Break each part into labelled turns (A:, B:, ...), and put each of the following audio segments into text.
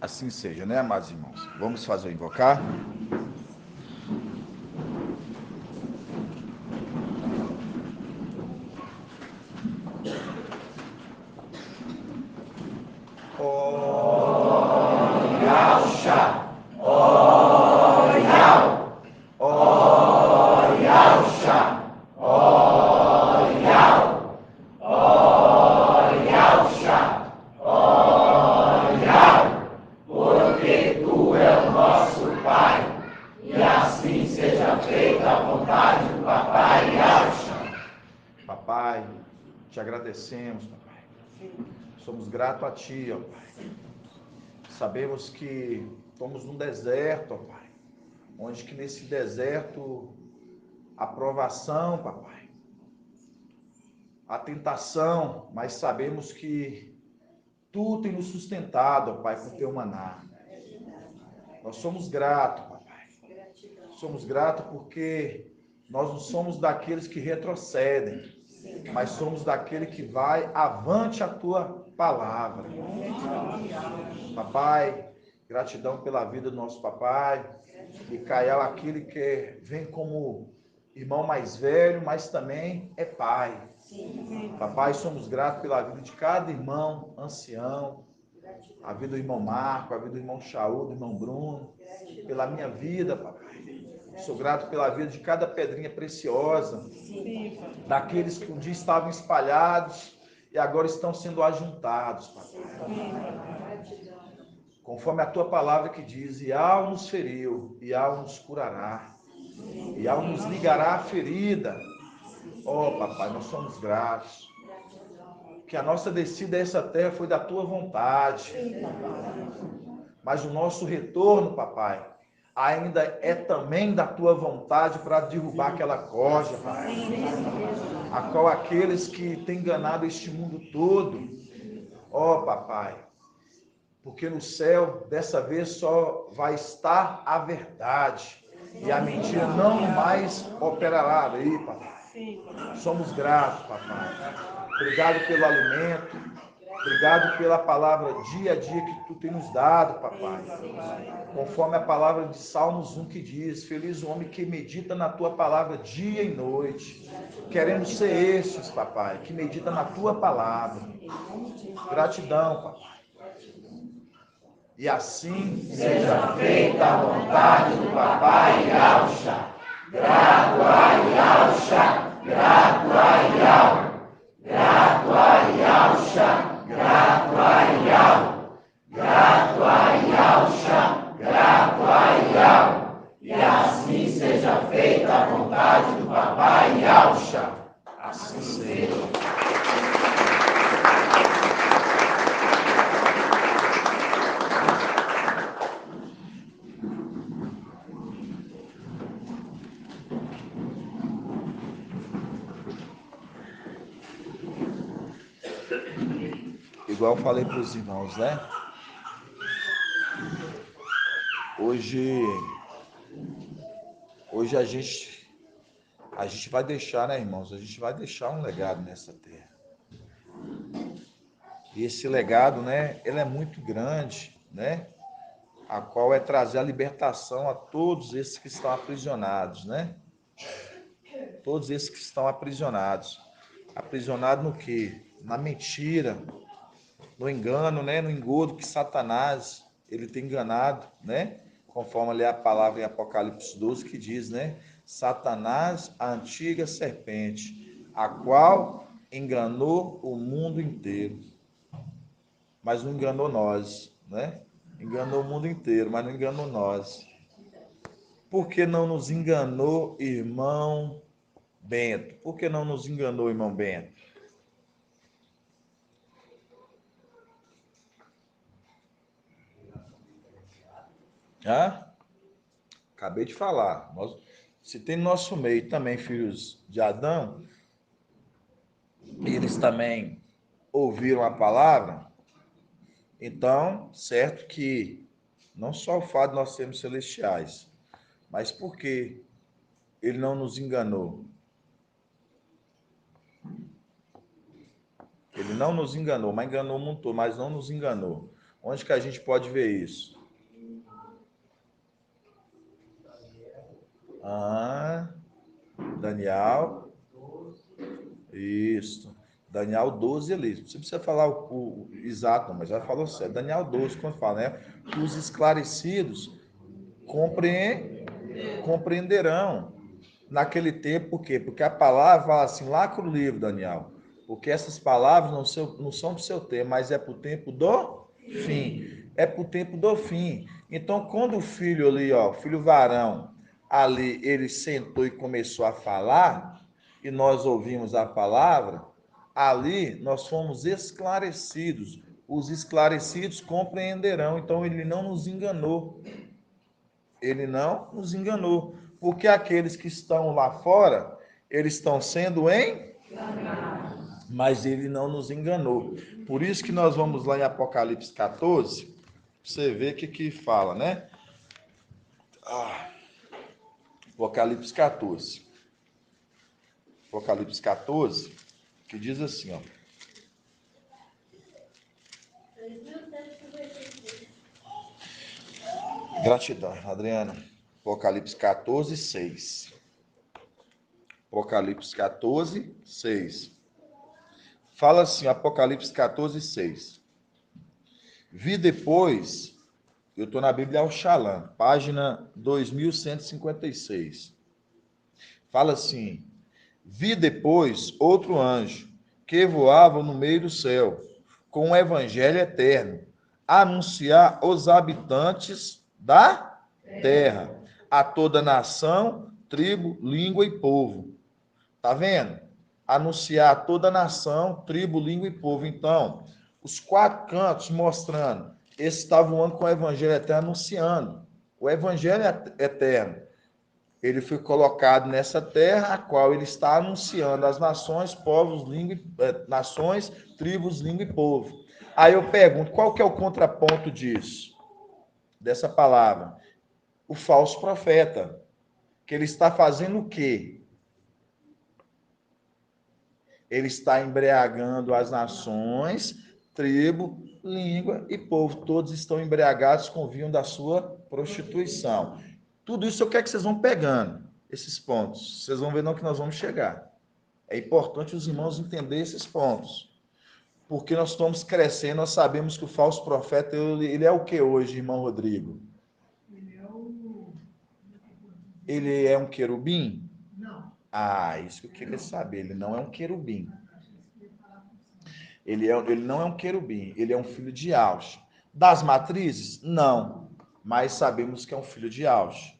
A: Assim seja, né, amados irmãos? Vamos fazer o invocar? Papai, te agradecemos, papai. Somos gratos a ti, ó Pai. Sabemos que estamos num deserto, ó Pai. Onde que nesse deserto a provação, papai, a tentação, mas sabemos que tu tem nos sustentado, ó Pai, com o teu maná. Nós somos gratos, papai. Somos gratos porque nós não somos daqueles que retrocedem, mas somos daquele que vai avante a tua palavra. Papai, gratidão pela vida do nosso papai. Micael, aquele que vem como irmão mais velho, mas também é pai. Papai, somos gratos pela vida de cada irmão ancião, a vida do irmão Marco, a vida do irmão Shaul, do irmão Bruno, pela minha vida, papai. Sou grato pela vida de cada pedrinha preciosa, daqueles que um dia estavam espalhados e agora estão sendo ajuntados, papai. Conforme a tua palavra que diz, e ao nos feriu, e ao nos curará, e ao nos ligará a ferida. Ó, papai, nós somos gratos. Que a nossa descida a essa terra foi da tua vontade. Mas o nosso retorno, papai, ainda é também da tua vontade para derrubar aquela corja, papai. A qual aqueles que têm enganado este mundo todo, ó, papai, porque no céu, dessa vez, só vai estar a verdade. E a mentira não mais operará aí, papai. Somos gratos, papai. Obrigado pelo alimento. Obrigado pela palavra dia a dia que tu tem nos dado, papai. Conforme a palavra de Salmos 1 que diz, feliz o homem que medita na tua palavra dia e noite. Queremos ser estes, papai, que medita na tua palavra. Gratidão, papai. E assim seja feita a vontade do papai Yahshua. Grato a Yahshua, grato a Yahweh, grato a Yahshua, grato a Yahweh, grato a Yahshua, grato a Yahweh. E assim seja feita a vontade do papai Yahshua. Assim seja. Igual eu falei para os irmãos, né? Hoje a gente vai deixar, né, irmãos? A gente vai deixar um legado nessa terra. E esse legado, né, ele é muito grande, né? A qual é trazer a libertação a todos esses que estão aprisionados, né? Todos esses que estão aprisionados. Aprisionados no quê? Na mentira, no engano, né? No engodo que Satanás, ele tem enganado, né? Conforme ali a palavra em Apocalipse 12 que diz, né? Satanás, a antiga serpente, a qual enganou o mundo inteiro. Mas não enganou nós, né? Enganou o mundo inteiro, mas não enganou nós. Por que não nos enganou, irmão Bento? Por que não nos enganou, irmão Bento? Hã? Acabei de falar. Se tem no nosso meio também filhos de Adão, eles também ouviram a palavra, então, certo que não só o fato de nós sermos celestiais, mas por que ele não nos enganou? Ele não nos enganou, mas enganou o mundo todo, mas não nos enganou. Onde que a gente pode ver isso? Daniel. Isso. Daniel 12 ali. Você precisa falar o exato, mas já falou certo. Daniel 12, quando fala, né? Os esclarecidos compreenderão naquele tempo, por quê? Porque a palavra fala assim, lá com o livro, Daniel. Porque essas palavras não são para o seu tempo, mas é para o tempo do fim. É para o tempo do fim. Então, quando o filho ali, ó, o filho varão, ali, ele sentou e começou a falar, e nós ouvimos a palavra, ali nós fomos esclarecidos. Os esclarecidos compreenderão. Então, ele não nos enganou. Ele não nos enganou. Porque aqueles que estão lá fora, eles estão sendo enganados. Mas ele não nos enganou. Por isso que nós vamos lá em Apocalipse 14, para você ver o que fala, né? Apocalipse 14. Apocalipse 14, que diz assim, ó. Gratidão, Adriana. Apocalipse 14, 6. Apocalipse 14, 6. Fala assim, Apocalipse 14, 6. Vi depois, eu estou na Bíblia Al-Shalom, página 2156. Fala assim, vi depois outro anjo, que voava no meio do céu, com o evangelho eterno, a anunciar aos habitantes da terra, a toda nação, tribo, língua e povo. Tá vendo? Anunciar a toda nação, tribo, língua e povo. Então, os quatro cantos mostrando, esse está voando com o evangelho eterno, anunciando o evangelho eterno. Ele foi colocado nessa terra, a qual ele está anunciando as nações, povos, língua, nações, tribos, língua e povo. Aí eu pergunto, qual que é o contraponto disso? Dessa palavra? O falso profeta. Que ele está fazendo o quê? Ele está embriagando as nações, tribo, língua e povo. Todos estão embriagados com o vinho da sua prostituição. Tudo isso eu quero que vocês vão pegando, esses pontos. Vocês vão ver não que nós vamos chegar. É importante os irmãos entenderem esses pontos. Porque nós estamos crescendo, nós sabemos que o falso profeta, ele é o que hoje, irmão Rodrigo? Ele é um querubim? Não. Isso que eu queria saber. Ele não é um querubim. Ele não é um querubim, ele é um filho de Aush. Das matrizes? Não. Mas sabemos que é um filho de Aush.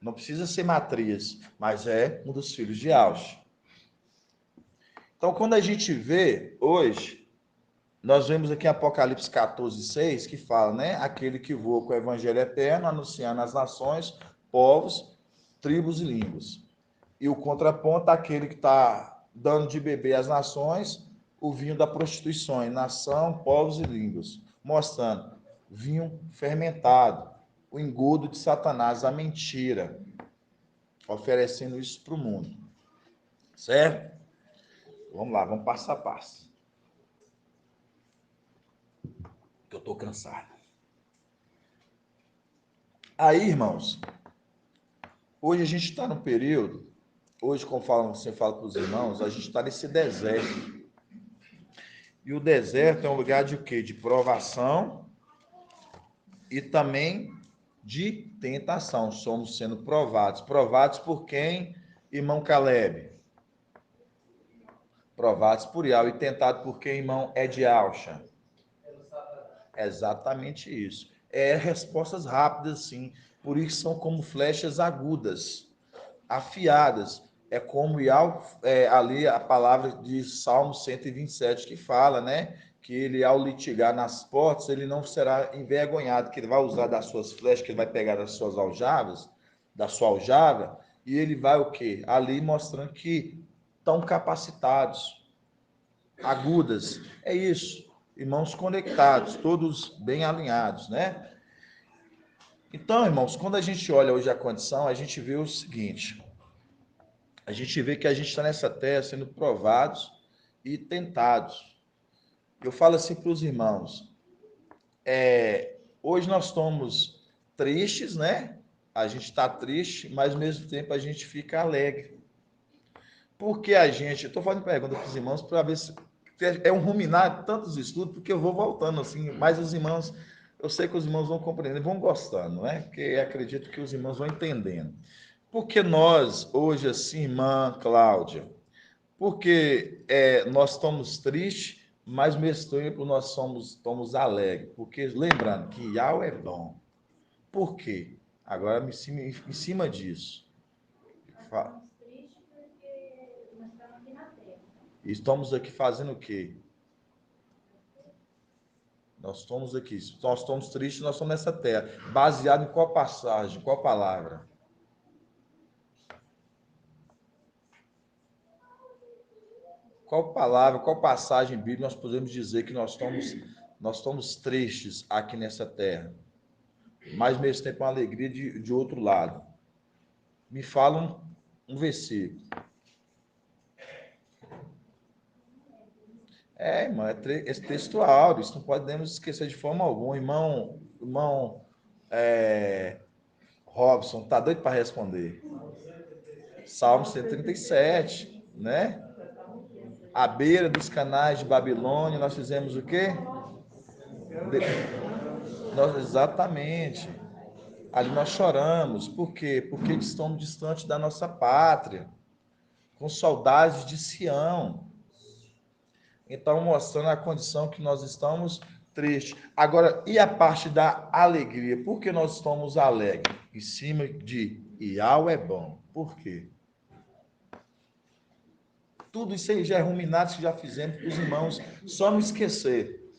A: Não precisa ser matriz, mas é um dos filhos de Aush. Então, quando a gente vê hoje, nós vemos aqui em Apocalipse 14, 6, que fala, né? Aquele que voa com o evangelho eterno, anunciando as nações, povos, tribos e línguas. E o contraponto, aquele que está dando de beber às nações, o vinho da prostituição, nação, povos e línguas, mostrando vinho fermentado, o engodo de Satanás, a mentira, oferecendo isso para o mundo. Certo? Vamos lá, vamos passo a passo. Que eu estou cansado. Aí, irmãos, hoje a gente está no período, hoje, como você fala para os irmãos, a gente está nesse deserto. E o deserto é um lugar de quê? De provação e também de tentação. Somos sendo provados. Provados por quem, irmão Caleb? Provados por Yahweh. E tentado por quem, irmão Ed Alcha? Exatamente isso. É respostas rápidas, sim. Por isso são como flechas agudas, afiadas. É como ali a palavra de Salmo 127 que fala, né? Que ele, ao litigar nas portas, ele não será envergonhado, que ele vai usar das suas flechas, que ele vai pegar das suas aljavas, da sua aljava, e ele vai o quê? Ali mostrando que estão capacitados, agudas. É isso. Irmãos conectados, todos bem alinhados, né? Então, irmãos, quando a gente olha hoje a condição, a gente vê o seguinte: a gente vê que a gente está nessa terra sendo provados e tentados. Eu falo assim para os irmãos: Hoje nós estamos tristes, né? A gente está triste, mas ao mesmo tempo a gente fica alegre. Porque a gente, eu estou fazendo pergunta para os irmãos para ver se é um ruminar de tantos estudos, porque eu vou voltando assim, mas os irmãos, eu sei que os irmãos vão compreendendo, vão gostando, né? Porque acredito que os irmãos vão entendendo. Porque nós, hoje, assim, irmã Cláudia, porque nós estamos tristes, mas ao mesmo tempo nós estamos alegres. Porque, lembrando que Yahweh é bom. Por quê? Agora, em cima disso. Estamos aqui fazendo o quê? Nós estamos aqui. Nós estamos tristes, nós estamos nessa terra. Baseado em qual passagem, qual palavra? Qual palavra, qual passagem bíblica nós podemos dizer que nós estamos tristes aqui nessa terra? Mas ao mesmo tempo uma alegria de outro lado. Me fala um versículo. Irmão, é textual, isso não podemos esquecer de forma alguma. Irmão Robson, tá doido para responder? Salmo 137, né? À beira dos canais de Babilônia, nós fizemos o quê? Exatamente. Ali nós choramos. Por quê? Porque estamos distantes da nossa pátria, com saudades de Sião. Então, mostrando a condição que nós estamos tristes. Agora, e a parte da alegria? Por que nós estamos alegres? Em cima de Iau é bom. Por quê? Tudo isso aí já é ruminados que já fizemos para os irmãos só não esquecer.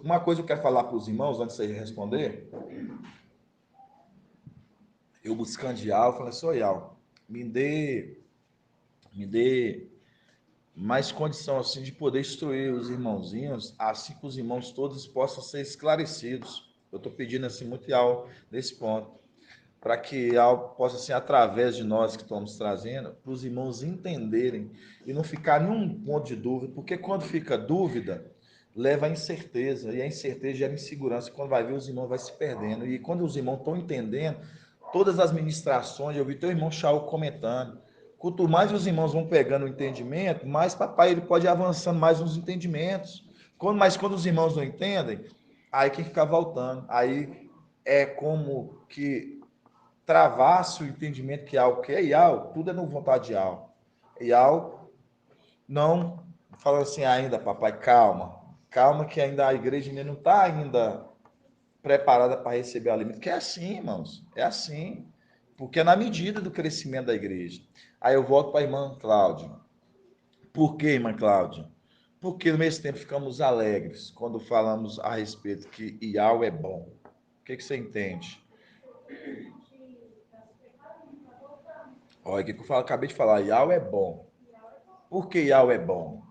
A: Uma coisa eu quero falar para os irmãos, antes de você responder. Eu buscando Iau, falei assim, Iau, me dê mais condição assim de poder instruir os irmãozinhos, assim que os irmãos todos possam ser esclarecidos. Eu estou pedindo assim muito Iau nesse ponto, para que Iau possa assim através de nós que estamos trazendo, para os irmãos entenderem e não ficar nenhum ponto de dúvida, porque quando fica dúvida leva à incerteza, e a incerteza gera insegurança, quando vai ver os irmãos vai se perdendo, e quando os irmãos estão entendendo todas as ministrações, eu vi teu irmão Shaul comentando, quanto mais os irmãos vão pegando o entendimento, mais papai ele pode ir avançando mais nos entendimentos, mas quando os irmãos não entendem, aí quem fica voltando, aí é como que travasse o entendimento que algo que é Iau, tudo é no vontade de Iau. Iau não fala assim ainda, papai, calma, calma que ainda a igreja ainda não está ainda preparada para receber alimento, que é assim, irmãos, é assim, porque é na medida do crescimento da igreja. Aí eu volto para a irmã Cláudia. Por que, irmã Cláudia? Porque no mesmo tempo ficamos alegres quando falamos a respeito que Iau é bom. O que você entende? Olha, o que eu acabei de falar, Iau é bom. Por que Iau é bom?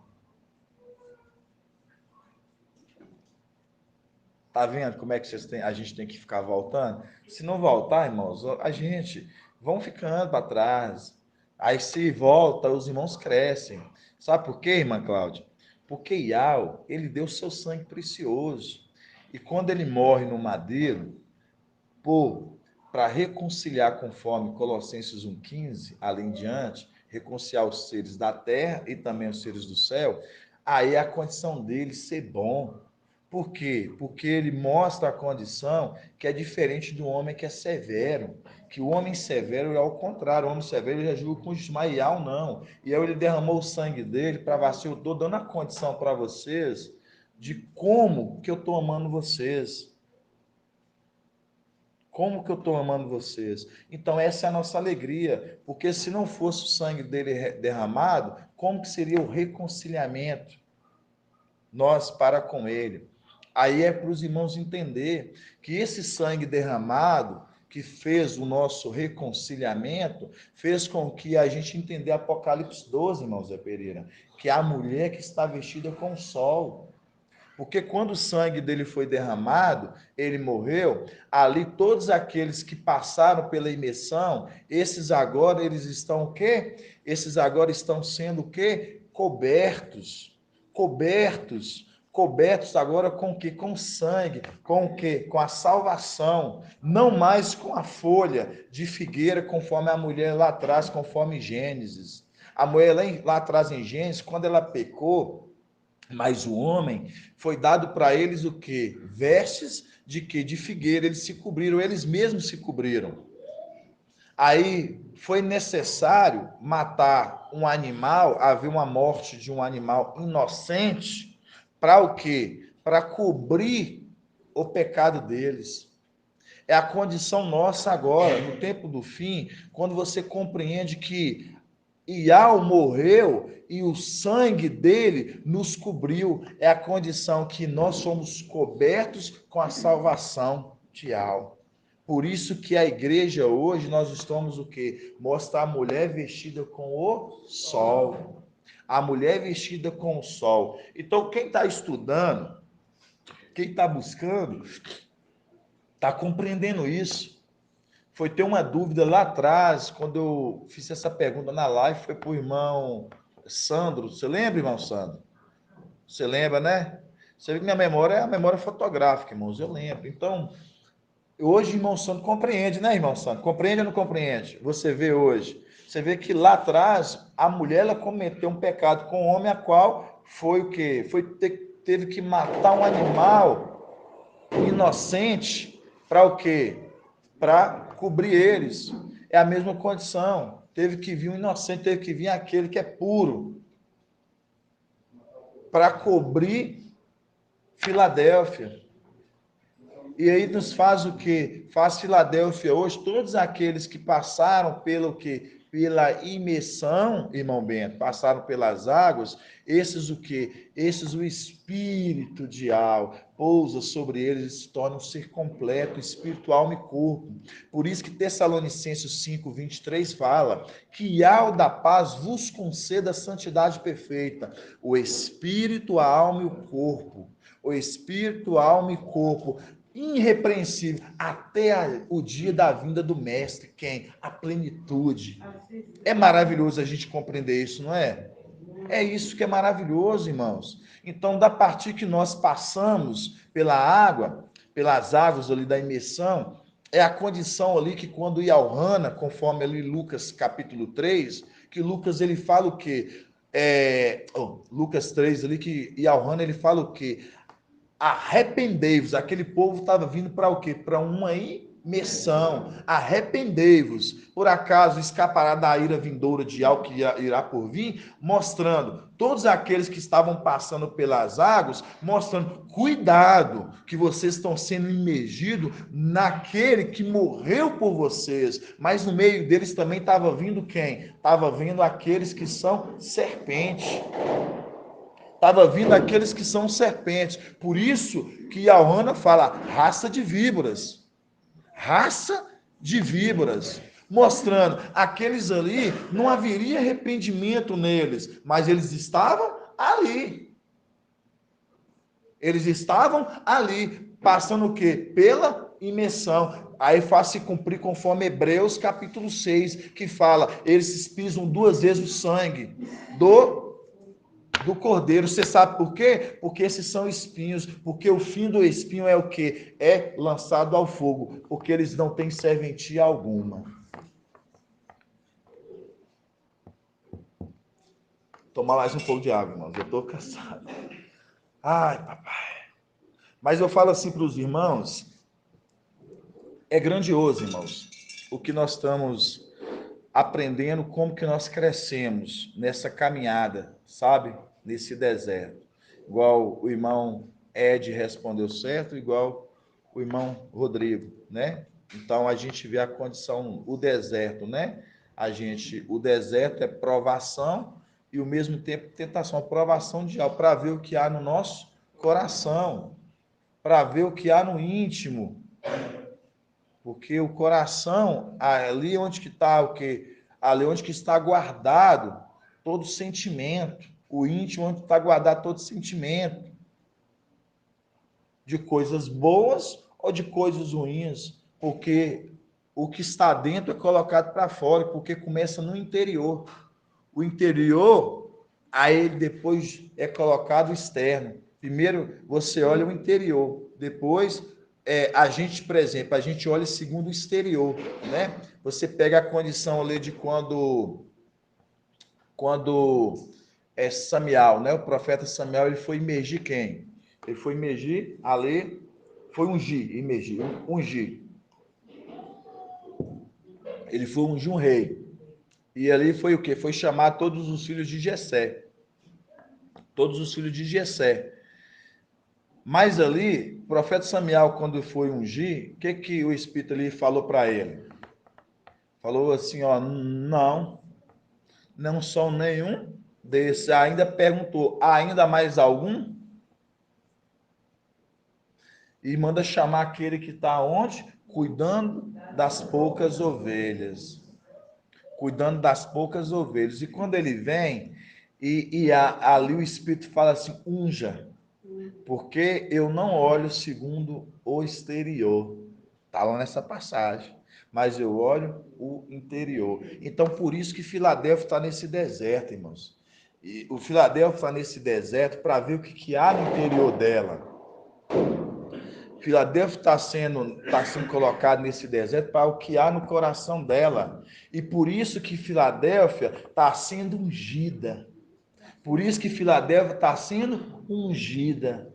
A: Tá vendo como é que a gente tem que ficar voltando? Se não voltar, irmãos, a gente vão ficando para trás. Aí se volta, os irmãos crescem. Sabe por quê, irmã Cláudia? Porque Iau, ele deu seu sangue precioso. E quando ele morre no madeiro, para reconciliar conforme Colossenses 1,15, além diante, reconciliar os seres da terra e também os seres do céu, aí a condição dele ser bom. Por quê? Porque ele mostra a condição que é diferente do homem que é severo. Que o homem severo é ao contrário, o homem severo ele já julga com desmaiar ou não. E aí ele derramou o sangue dele para vacilo. Eu estou dando a condição para vocês de como que eu estou amando vocês. Como que eu estou amando vocês? Então, essa é a nossa alegria, porque se não fosse o sangue dele derramado, como que seria o reconciliamento nós para com ele? Aí é para os irmãos entender que esse sangue derramado, que fez o nosso reconciliamento, fez com que a gente entender Apocalipse 12, irmãos Zé Pereira, que é a mulher que está vestida com o sol. Porque quando o sangue dele foi derramado, ele morreu, ali todos aqueles que passaram pela imersão, esses agora eles estão o quê? Esses agora estão sendo o quê? Cobertos. Cobertos cobertos agora com o quê? Com sangue, com o quê? Com a salvação, não mais com a folha de figueira, conforme a mulher lá atrás, conforme Gênesis. A mulher lá atrás em Gênesis, quando ela pecou, mas o homem, foi dado para eles o quê? Vestes de quê? De figueira, eles se cobriram, eles mesmos se cobriram. Aí foi necessário matar um animal, haver uma morte de um animal inocente, para o quê? Para cobrir o pecado deles. É a condição nossa agora, no tempo do fim, quando você compreende que Ial morreu e o sangue dele nos cobriu. É a condição que nós somos cobertos com a salvação de Ial. Por isso que a igreja hoje, nós estamos o quê? Mostra a mulher vestida com o sol. A mulher vestida com o sol. Então, quem está estudando, quem está buscando, está compreendendo isso. Foi ter uma dúvida lá atrás, quando eu fiz essa pergunta na live, foi para o irmão Sandro. Você lembra, irmão Sandro? Você lembra, né? Você vê que minha memória é a memória fotográfica, irmãos, eu lembro. Então, hoje, irmão Sandro compreende, né, irmão Sandro? Compreende ou não compreende? Você vê hoje. Você vê que lá atrás, a mulher ela cometeu um pecado com o homem, a qual foi o quê? Teve que matar um animal inocente para o quê? Para cobrir eles. É a mesma condição. Teve que vir um inocente, teve que vir aquele que é puro para cobrir Filadélfia. E aí nos faz o quê? Faz Filadélfia hoje, todos aqueles que passaram pelo quê? Pela imersão, irmão Bento, passaram pelas águas, esses o quê? Esses o Espírito de Al pousa sobre eles e se torna um ser completo, espírito, alma e corpo. Por isso que Tessalonicenses 5:23 fala que Al da paz vos conceda a santidade perfeita, o Espírito, a alma e o corpo. O Espírito, a alma e corpo irrepreensível até o dia da vinda do mestre, quem? A plenitude. É maravilhoso a gente compreender isso, não é? É isso que é maravilhoso, irmãos. Então, da partir que nós passamos pela água, pelas águas ali da imersão, é a condição ali que quando Yalhana, conforme ali Lucas capítulo 3, que Lucas ele fala o quê? Lucas 3 ali, que Yalhana ele fala o quê? Arrependei-vos. Aquele povo estava vindo para o quê? Para uma imersão. Arrependei-vos. Por acaso escapará da ira vindoura de algo que irá por vir? Mostrando todos aqueles que estavam passando pelas águas, mostrando cuidado que vocês estão sendo imergidos naquele que morreu por vocês. Mas no meio deles também estava vindo quem? Estava vindo aqueles que são serpentes. Estava vindo aqueles que são serpentes. Por isso que Yalhana fala raça de víboras. Raça de víboras. Mostrando, aqueles ali, não haveria arrependimento neles, mas eles estavam ali. Eles estavam ali, passando o quê? Pela imersão. Aí faz-se cumprir conforme Hebreus capítulo 6, que fala, eles pisam 2 vezes o sangue do cordeiro. Você sabe por quê? Porque esses são espinhos, porque o fim do espinho é o quê? É lançado ao fogo, porque eles não têm serventia alguma. Tomar mais um pouco de água, irmãos, eu estou cansado. Ai, papai. Mas eu falo assim para os irmãos, é grandioso, irmãos, o que nós estamos aprendendo, como que nós crescemos nessa caminhada, sabe? Nesse deserto. Igual o irmão Ed respondeu certo, igual o irmão Rodrigo, né? Então a gente vê a condição, o deserto, né? O deserto é provação e ao mesmo tempo tentação, provação de algo, para ver o que há no nosso coração, para ver o que há no íntimo. Porque o coração, ali onde que está o quê? Ali onde que está guardado todo sentimento. O íntimo onde está guardado todo sentimento. De coisas boas ou de coisas ruins. Porque o que está dentro é colocado para fora, porque começa no interior. O interior, aí depois é colocado externo. Primeiro você olha o interior, depois a gente, por exemplo, a gente olha segundo o exterior, né? Você pega a condição ali de quando Samuel, né? O profeta Samuel, ele foi imergir quem? Ele foi imergir ali, foi ungir. Ele foi ungir um rei. E ali foi o quê? Foi chamar todos os filhos de Jessé. Todos os filhos de Jessé. Mas ali, o profeta Samuel, quando foi ungir, o que o Espírito ali falou para ele? Falou assim, ó, não são nenhum desses. Ainda perguntou, ainda mais algum? E manda chamar aquele que está onde? Cuidando das poucas ovelhas. Cuidando das poucas ovelhas. E quando ele vem, ali o Espírito fala assim, unja, porque eu não olho segundo o exterior. Está lá nessa passagem. Mas eu olho o interior. Então, por isso que Filadélfia está nesse deserto, irmãos. E o Filadélfia está nesse deserto para ver o que há no interior dela. Filadélfia está sendo colocado nesse deserto para o que há no coração dela. E por isso que Filadélfia está sendo ungida. Por isso que Filadélfia está sendo ungida.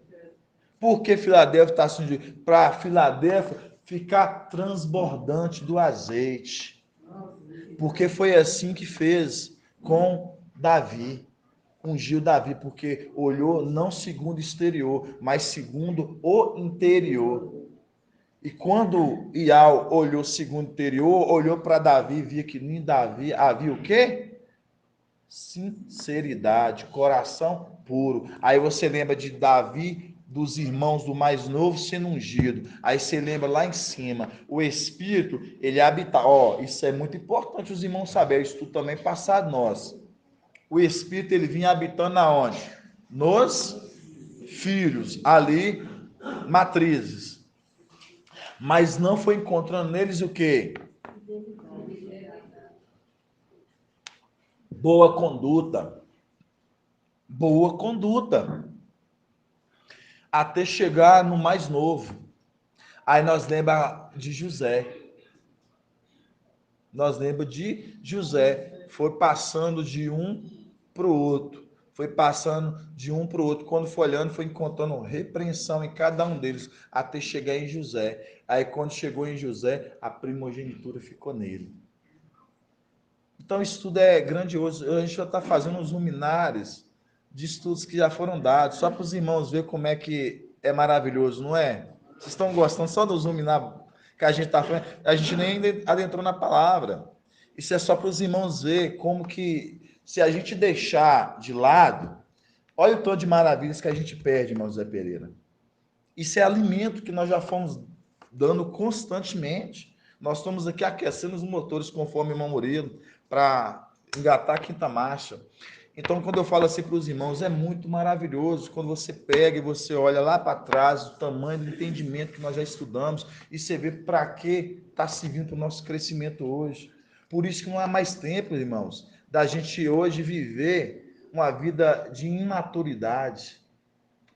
A: Por que Filadélfia está sendo ungida? Para Filadélfia ficar transbordante do azeite. Porque foi assim que fez com Davi. Ungiu Davi, porque olhou não segundo o exterior, mas segundo o interior. E quando Ial olhou segundo o interior, olhou para Davi, via que em Davi havia o quê? Sinceridade, coração puro. Aí você lembra de Davi, dos irmãos do mais novo sendo ungido. Aí você lembra lá em cima, o Espírito, ele habita. Ó, isso é muito importante os irmãos saberem, isso tudo também passar a nós. O Espírito, ele vinha habitando aonde? Nos filhos, ali, matrizes. Mas não foi encontrando neles o quê? Boa conduta. Boa conduta. Até chegar no mais novo. Aí nós lembramos de José. Nós lembramos de José. Foi passando de um para o outro. Foi passando de um para o outro. Quando foi olhando, foi encontrando repreensão em cada um deles, até chegar em José. Aí quando chegou em José, a primogenitura ficou nele. Então, isso tudo é grandioso. A gente já está fazendo uns luminares de estudos que já foram dados, só para os irmãos ver como é que é maravilhoso, não é? Vocês estão gostando só dos luminares que a gente está falando? A gente nem adentrou na palavra. Isso é só para os irmãos ver como que, se a gente deixar de lado, olha o tanto de maravilhas que a gente perde, irmão Zé Pereira. Isso é alimento que nós já fomos dando constantemente. Nós estamos aqui aquecendo os motores, conforme o irmão Murilo, para engatar a quinta marcha. Então, quando eu falo assim para os irmãos, é muito maravilhoso quando você pega e você olha lá para trás, o tamanho do entendimento que nós já estudamos, e você vê para que está servindo para o nosso crescimento hoje. Por isso que não há mais tempo, irmãos, da gente hoje viver uma vida de imaturidade.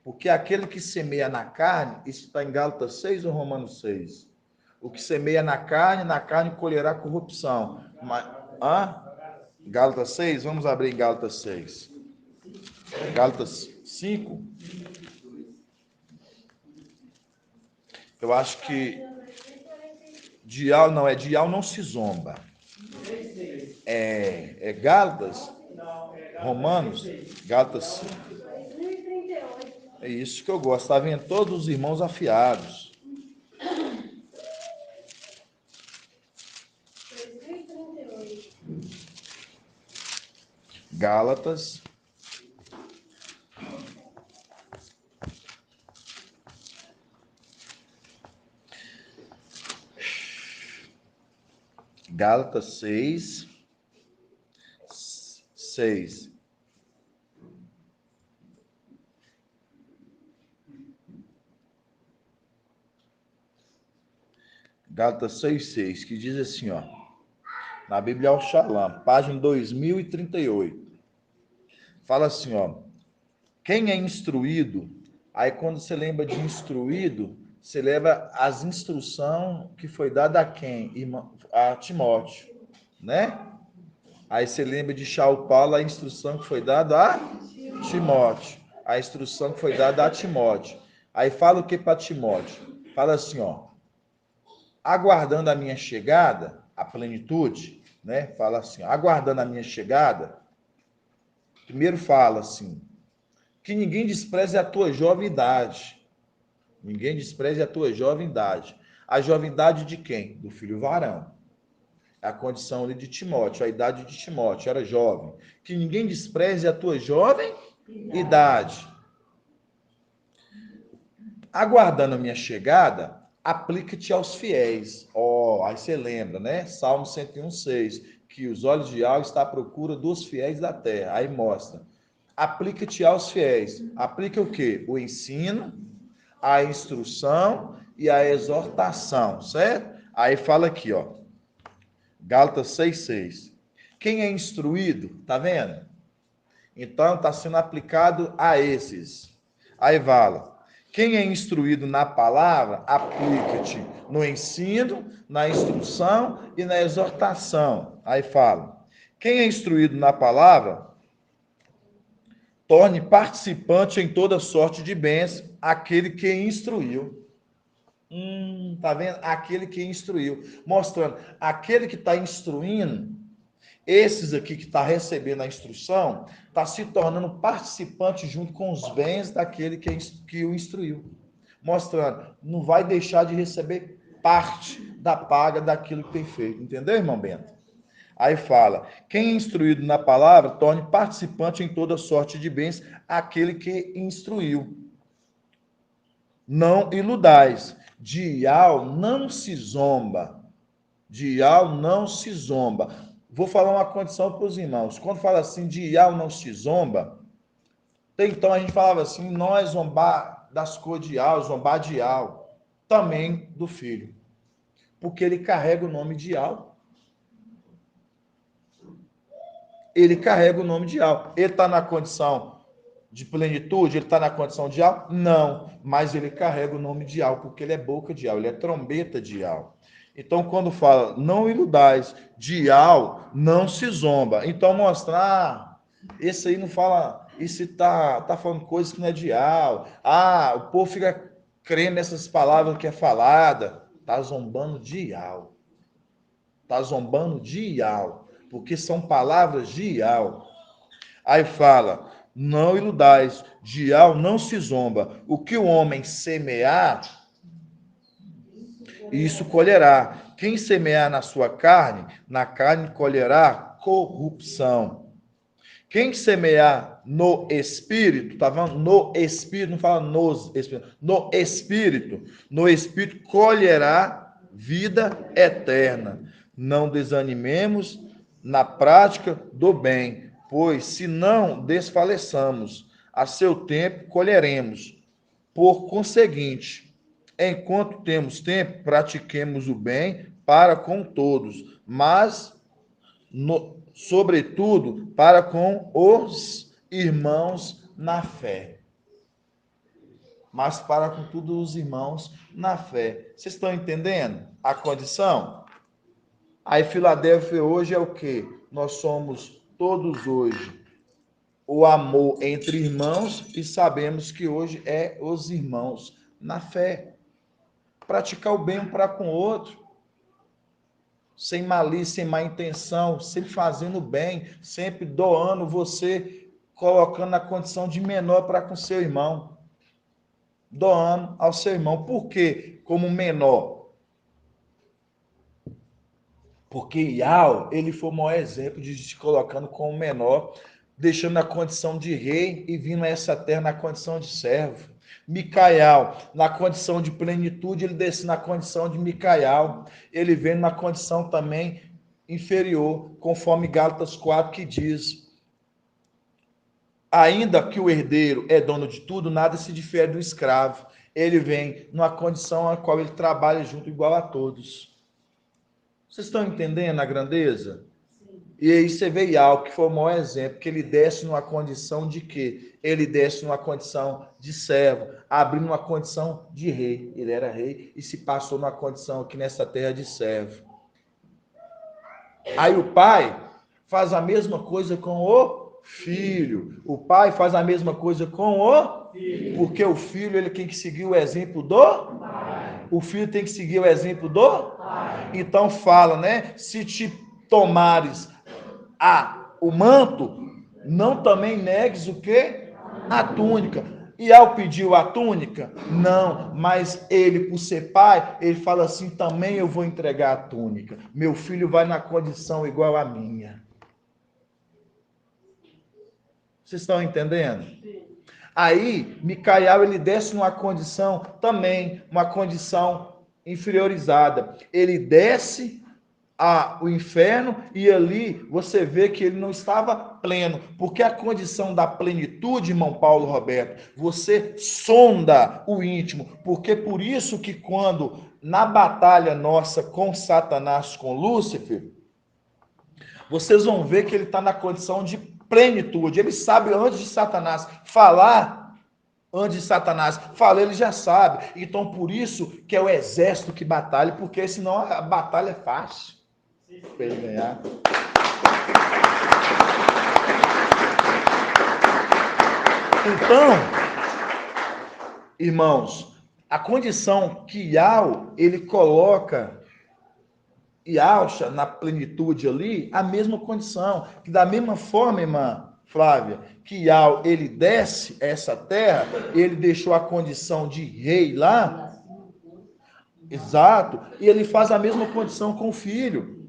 A: Porque aquele que semeia na carne, isso está em Gálatas 6 ou Romanos 6? O que semeia na carne colherá corrupção. Mas, Gálatas 6? Vamos abrir em Gálatas 6. Gálatas 5? Eu acho que de Al não se zomba. É Gálatas? Romanos? Gálatas 5. É isso que eu gosto. Está vendo todos os irmãos afiados. Gálatas. Gálatas 6. Gálatas 6, que diz assim, ó, na Bíblia Al Shalom, página 2038. Fala assim, ó, quem é instruído Aí quando você lembra de instruído, você lembra as instruções que foi dada a quem? A Timóteo, né? Aí você lembra de Paulo, a instrução que foi dada a Timóteo. A instrução que foi dada a Timóteo. Aí fala o que para Timóteo? Fala assim, ó. Aguardando a minha chegada, a plenitude, né? Fala assim, ó, aguardando a minha chegada. Primeiro fala assim, que ninguém despreze a tua jovem idade. Ninguém despreze a tua jovem idade. A jovem idade de quem? Do filho varão. A condição ali de Timóteo, a idade de Timóteo, era jovem. Que ninguém despreze a tua jovem idade. Aguardando a minha chegada, aplica-te aos fiéis. Aí você lembra, né? Salmo 101:6, que os olhos de Yahweh estão à procura dos fiéis da terra. Aí mostra. Aplica-te aos fiéis. Aplica o quê? O ensino, a instrução e a exortação, certo? Aí fala aqui, ó. Gálatas 6:6. Quem é instruído, tá vendo? Então está sendo aplicado a esses. Aí fala, quem é instruído na palavra, aplica-te no ensino, na instrução e na exortação. Aí fala, quem é instruído na palavra, torne participante em toda sorte de bens aquele que instruiu. Tá vendo? Aquele que instruiu. Mostrando, aquele que está instruindo, esses aqui que está recebendo a instrução, está se tornando participante junto com os bens daquele que o instruiu. Mostrando, não vai deixar de receber parte da paga daquilo que tem feito. Entendeu, irmão Bento? Aí fala, quem é instruído na palavra, torne participante em toda sorte de bens aquele que instruiu. Não iludais. De Ial não se zomba. De Ial não se zomba. Vou falar uma condição para os irmãos. Quando fala assim, de Ial não se zomba, então a gente falava assim, nós zombar das cores de Ial, zombar de Ial, também do filho. Porque ele carrega o nome de Ial. Ele carrega o nome de Ial. Ele está na condição de plenitude, ele está na condição de Ial? Não, mas ele carrega o nome de Ial, porque ele é boca de Ial, ele é trombeta de Ial. Então, quando fala, não iludais, de Ial, não se zomba. Então, mostrar, esse aí não fala, esse tá falando coisas que não é de Ial. O povo fica crendo nessas palavras que é falada. Tá zombando de Ial. Tá zombando de Ial, porque são palavras de Ial. Aí fala, não iludais, de Ial não se zomba. O que o homem semear, isso colherá. Quem semear na sua carne, na carne colherá corrupção. Quem semear no Espírito, tá vendo? No Espírito, não fala nos Espírito, no Espírito colherá vida eterna. Não desanimemos na prática do bem, pois se não desfaleçamos, a seu tempo colheremos. Por conseguinte, enquanto temos tempo, pratiquemos o bem para com todos, mas sobretudo para com os irmãos na fé. Mas para com todos os irmãos na fé. Vocês estão entendendo a condição? Aí Filadélfia hoje é o quê? Nós somos todos hoje o amor entre irmãos e sabemos que hoje é os irmãos na fé. Praticar o bem um para com o outro, sem malícia, sem má intenção, sempre fazendo bem, sempre doando você, colocando na condição de menor para com seu irmão. Doando ao seu irmão. Por quê? Como menor. Porque Ial, ele foi o maior exemplo de se colocando como menor, deixando a condição de rei e vindo a essa terra na condição de servo. Micael, na condição de plenitude, ele desce na condição de Micael. Ele vem na condição também inferior, conforme Gálatas 4 que diz: ainda que o herdeiro é dono de tudo, nada se difere do escravo. Ele vem numa condição a qual ele trabalha junto igual a todos. Vocês estão entendendo a grandeza? E aí você vê Iau, que foi o maior exemplo, que ele desce numa condição de quê? Ele desce numa condição de servo, abrindo uma condição de rei. Ele era rei e se passou numa condição aqui nessa terra de servo. Aí o pai faz a mesma coisa com o filho. O pai faz a mesma coisa com o filho. Porque o filho ele tem que seguir o exemplo do pai. O filho tem que seguir o exemplo do pai. Então fala, né? Se te tomares o manto, não também negues o quê? A túnica. E ao pedir a túnica, não, mas ele, por ser pai, ele fala assim, também eu vou entregar a túnica. Meu filho vai na condição igual à minha. Vocês estão entendendo? Aí, Micael, ele desce numa condição também, uma condição inferiorizada. Ele desce o inferno e ali você vê que ele não estava pleno, porque a condição da plenitude, irmão Paulo Roberto, você sonda o íntimo, porque por isso que quando na batalha nossa com Satanás, com Lúcifer, vocês vão ver que ele está na condição de plenitude, ele sabe antes de Satanás falar, ele já sabe, então por isso que é o exército que batalha, porque senão a batalha é fácil para ele ganhar. Então, irmãos, a condição que Iau, ele coloca e acha na plenitude ali, a mesma condição, que da mesma forma, irmã Flávia, que Iau, ele desce essa terra, ele deixou a condição de rei lá, exato, e ele faz a mesma condição com o filho.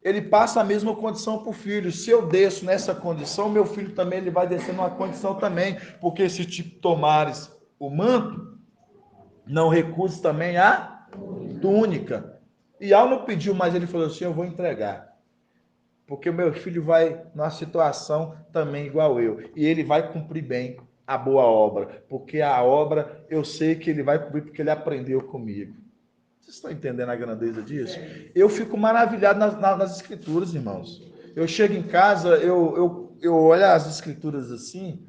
A: Ele passa a mesma condição para o filho. Se eu desço nessa condição, meu filho também ele vai descer numa condição também. Porque se te tomares o manto, não recuses também a túnica. E Al não pediu, mas ele falou assim, eu vou entregar. Porque o meu filho vai numa situação também igual eu. E ele vai cumprir bem a boa obra. Porque a obra, eu sei que ele vai cumprir porque ele aprendeu comigo. Vocês estão entendendo a grandeza disso? Eu fico maravilhado nas escrituras, irmãos. Eu chego em casa, eu olho as escrituras assim,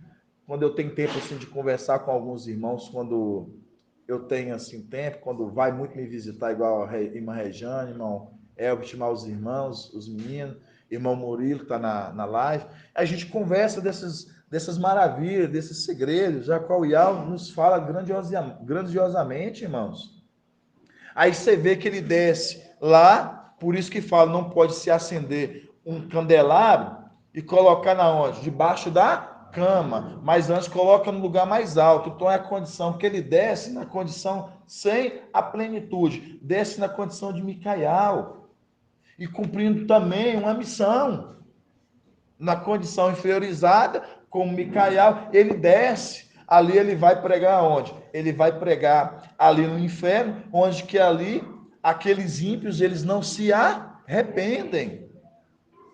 A: quando eu tenho tempo assim de conversar com alguns irmãos, quando eu tenho assim tempo, quando vai muito me visitar, igual a irmã Rejane, irmão Elbert, chamar os irmãos, os meninos, irmão Murilo, que está na live, a gente conversa dessas maravilhas, desses segredos, a qual o Iau nos fala grandiosamente, irmãos. Aí você vê que ele desce lá, por isso que fala, não pode se acender um candelabro e colocar na onde? Debaixo da cama, mas antes coloca no lugar mais alto. Então é a condição que ele desce na condição sem a plenitude, desce na condição de Micael e cumprindo também uma missão. Na condição inferiorizada, como Micael, ele desce. Ali ele vai pregar onde? Ele vai pregar ali no inferno, onde que ali aqueles ímpios, eles não se arrependem.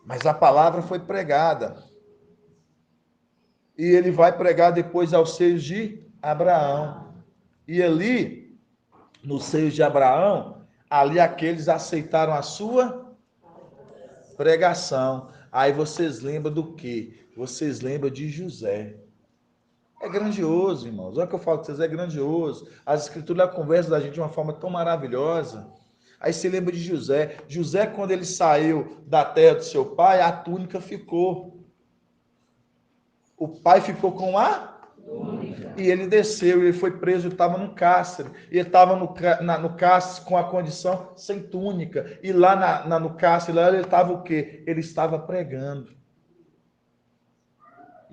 A: Mas a palavra foi pregada. E ele vai pregar depois aos seios de Abraão. E ali, nos seios de Abraão, ali aqueles aceitaram a sua pregação. Aí vocês lembram do quê? Vocês lembram de José. É grandioso, irmãos. Olha o que eu falo com vocês, é grandioso. As escrituras conversam da gente de uma forma tão maravilhosa. Aí você lembra de José. José, quando ele saiu da terra do seu pai, a túnica ficou. O pai ficou com a túnica. E ele desceu, ele foi preso, ele estava no cárcere. Ele estava no cárcere com a condição sem túnica. E lá no cárcere, lá ele estava o quê? Ele estava pregando.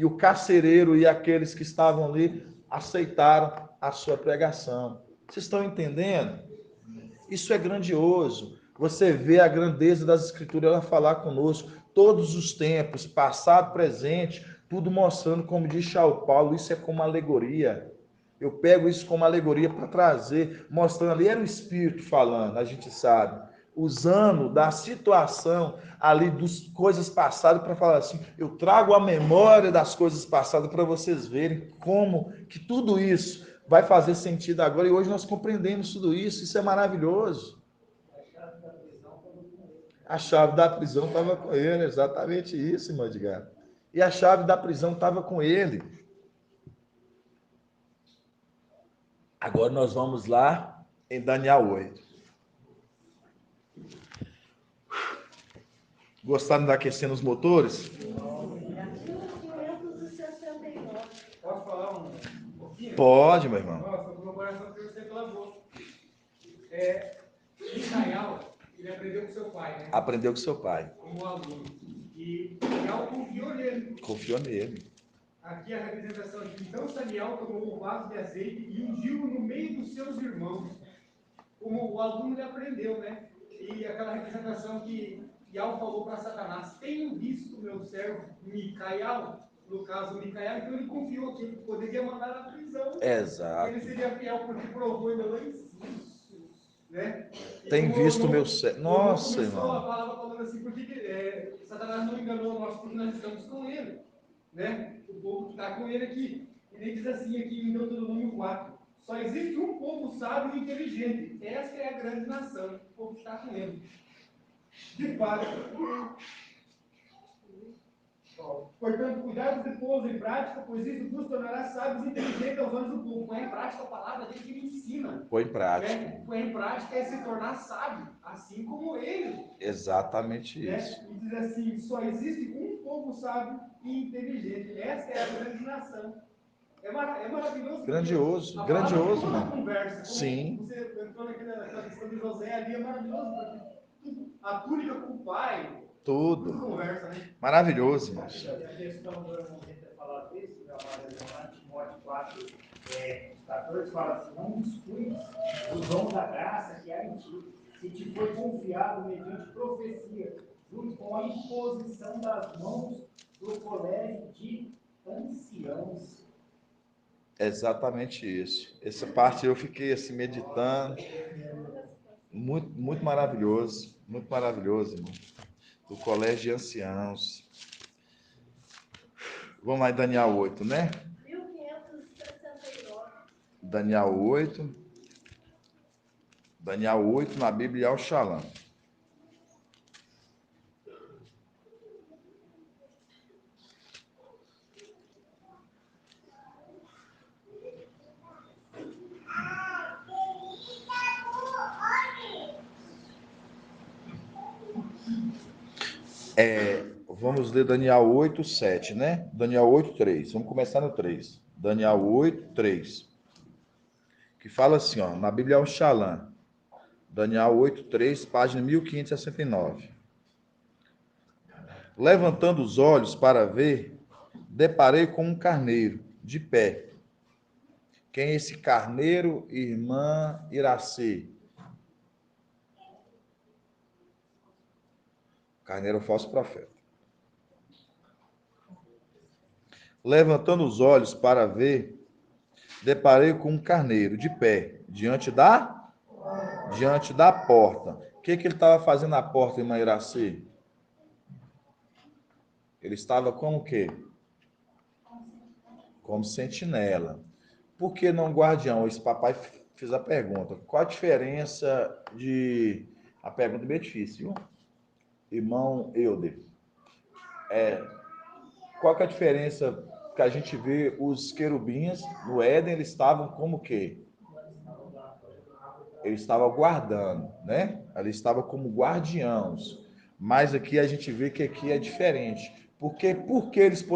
A: E o carcereiro e aqueles que estavam ali aceitaram a sua pregação. Vocês estão entendendo? Isso é grandioso. Você vê a grandeza das escrituras, ela falar conosco todos os tempos, passado, presente, tudo mostrando, como diz Charles Paulo, isso é como alegoria. Eu pego isso como alegoria para trazer, mostrando ali, era o Espírito falando, a gente sabe, usando da situação ali, das coisas passadas, para falar assim, eu trago a memória das coisas passadas para vocês verem como que tudo isso vai fazer sentido agora, e hoje nós compreendemos tudo isso, isso é maravilhoso. A chave da prisão estava com ele, exatamente isso, irmã Edgar. E a chave da prisão estava com ele. Agora nós vamos lá em Daniel 8. Gostaram de aquecer os motores?
B: Posso falar um pouquinho?
A: Pode, meu irmão.
B: Nossa, o meu coração que você pela boca. Micael, ele aprendeu com seu pai, né?
A: Aprendeu com seu pai.
B: Como aluno. E Daniel confiou nele.
A: Confiou nele.
B: Aqui a representação de então Daniel tomou um vaso de azeite e ungiu no meio dos seus irmãos. Como o aluno ele aprendeu, né? E aquela representação que Ial falou para Satanás: tenho visto meu servo Micael, no caso Micael, então ele confiou que ele poderia mandar na prisão.
A: Exato.
B: Ele seria fiel porque provou ainda lá em cima. Né?
A: Tem visto meu servo. Nossa, irmão.
B: A palavra falando assim, porque Satanás não enganou nós, porque nós estamos com ele. Né? O povo que está com ele aqui. Ele diz assim aqui em Deuteronômio 4. Só existe um povo sábio e inteligente. Essa é a grande nação. O povo que está com ele. De fato. Portanto, cuidado de pô-los em prática, pois isso vos tornará sábios e inteligentes aos olhos do povo. Põe em prática a palavra dele que ele ensina.
A: Põe em prática.
B: Né? Põe em prática é se tornar sábio, assim como ele.
A: Exatamente
B: né?
A: isso.
B: E diz assim: só existe um povo sábio e inteligente. Essa é a grande nação. É maravilhoso.
A: Grandioso, grandioso,
B: mano. Conversa.
A: Sim.
B: Você entrou naquela questão de José ali, é maravilhoso, porque a túnica com o pai.
A: Tudo.
B: Conversa, né?
A: Maravilhoso, irmãos.
B: A questão do irmão ter falado isso, meu amado, Timóteo 4, 14, fala assim: não descuides o dom da graça que há em ti, se te foi confiado mediante profecia, junto com a imposição das mãos do colégio de anciãos.
A: Exatamente isso. Essa parte eu fiquei assim meditando. Muito, muito maravilhoso, irmão. Do colégio de anciãos. Vamos lá em Daniel 8, né?
C: 1569.
A: Daniel 8. Daniel 8 na Bíblia é o Shalom. Vamos ler Daniel 8, 7, né? Daniel 8, 3. Vamos começar no 3. Daniel 8, 3. Que fala assim, ó, na Bíblia é o Shalom. Daniel 8, 3, página 1569. Levantando os olhos para ver, deparei com um carneiro, de pé. Quem é esse carneiro, irmã Iracê? Carneiro é o falso profeta. Levantando os olhos para ver, deparei com um carneiro de pé, diante da porta. O que ele estava fazendo na porta, irmã Iracê? Ele estava como o quê? Como sentinela. Por que não guardião? Esse papai fez a pergunta. Qual a diferença de... A pergunta é bem difícil, viu? Irmão Euder. Qual que é a diferença que a gente vê os querubins no Éden, eles estavam como o quê? Eles estavam guardando, né? Eles estavam como guardiãos. Mas aqui a gente vê que aqui é diferente. Porque eles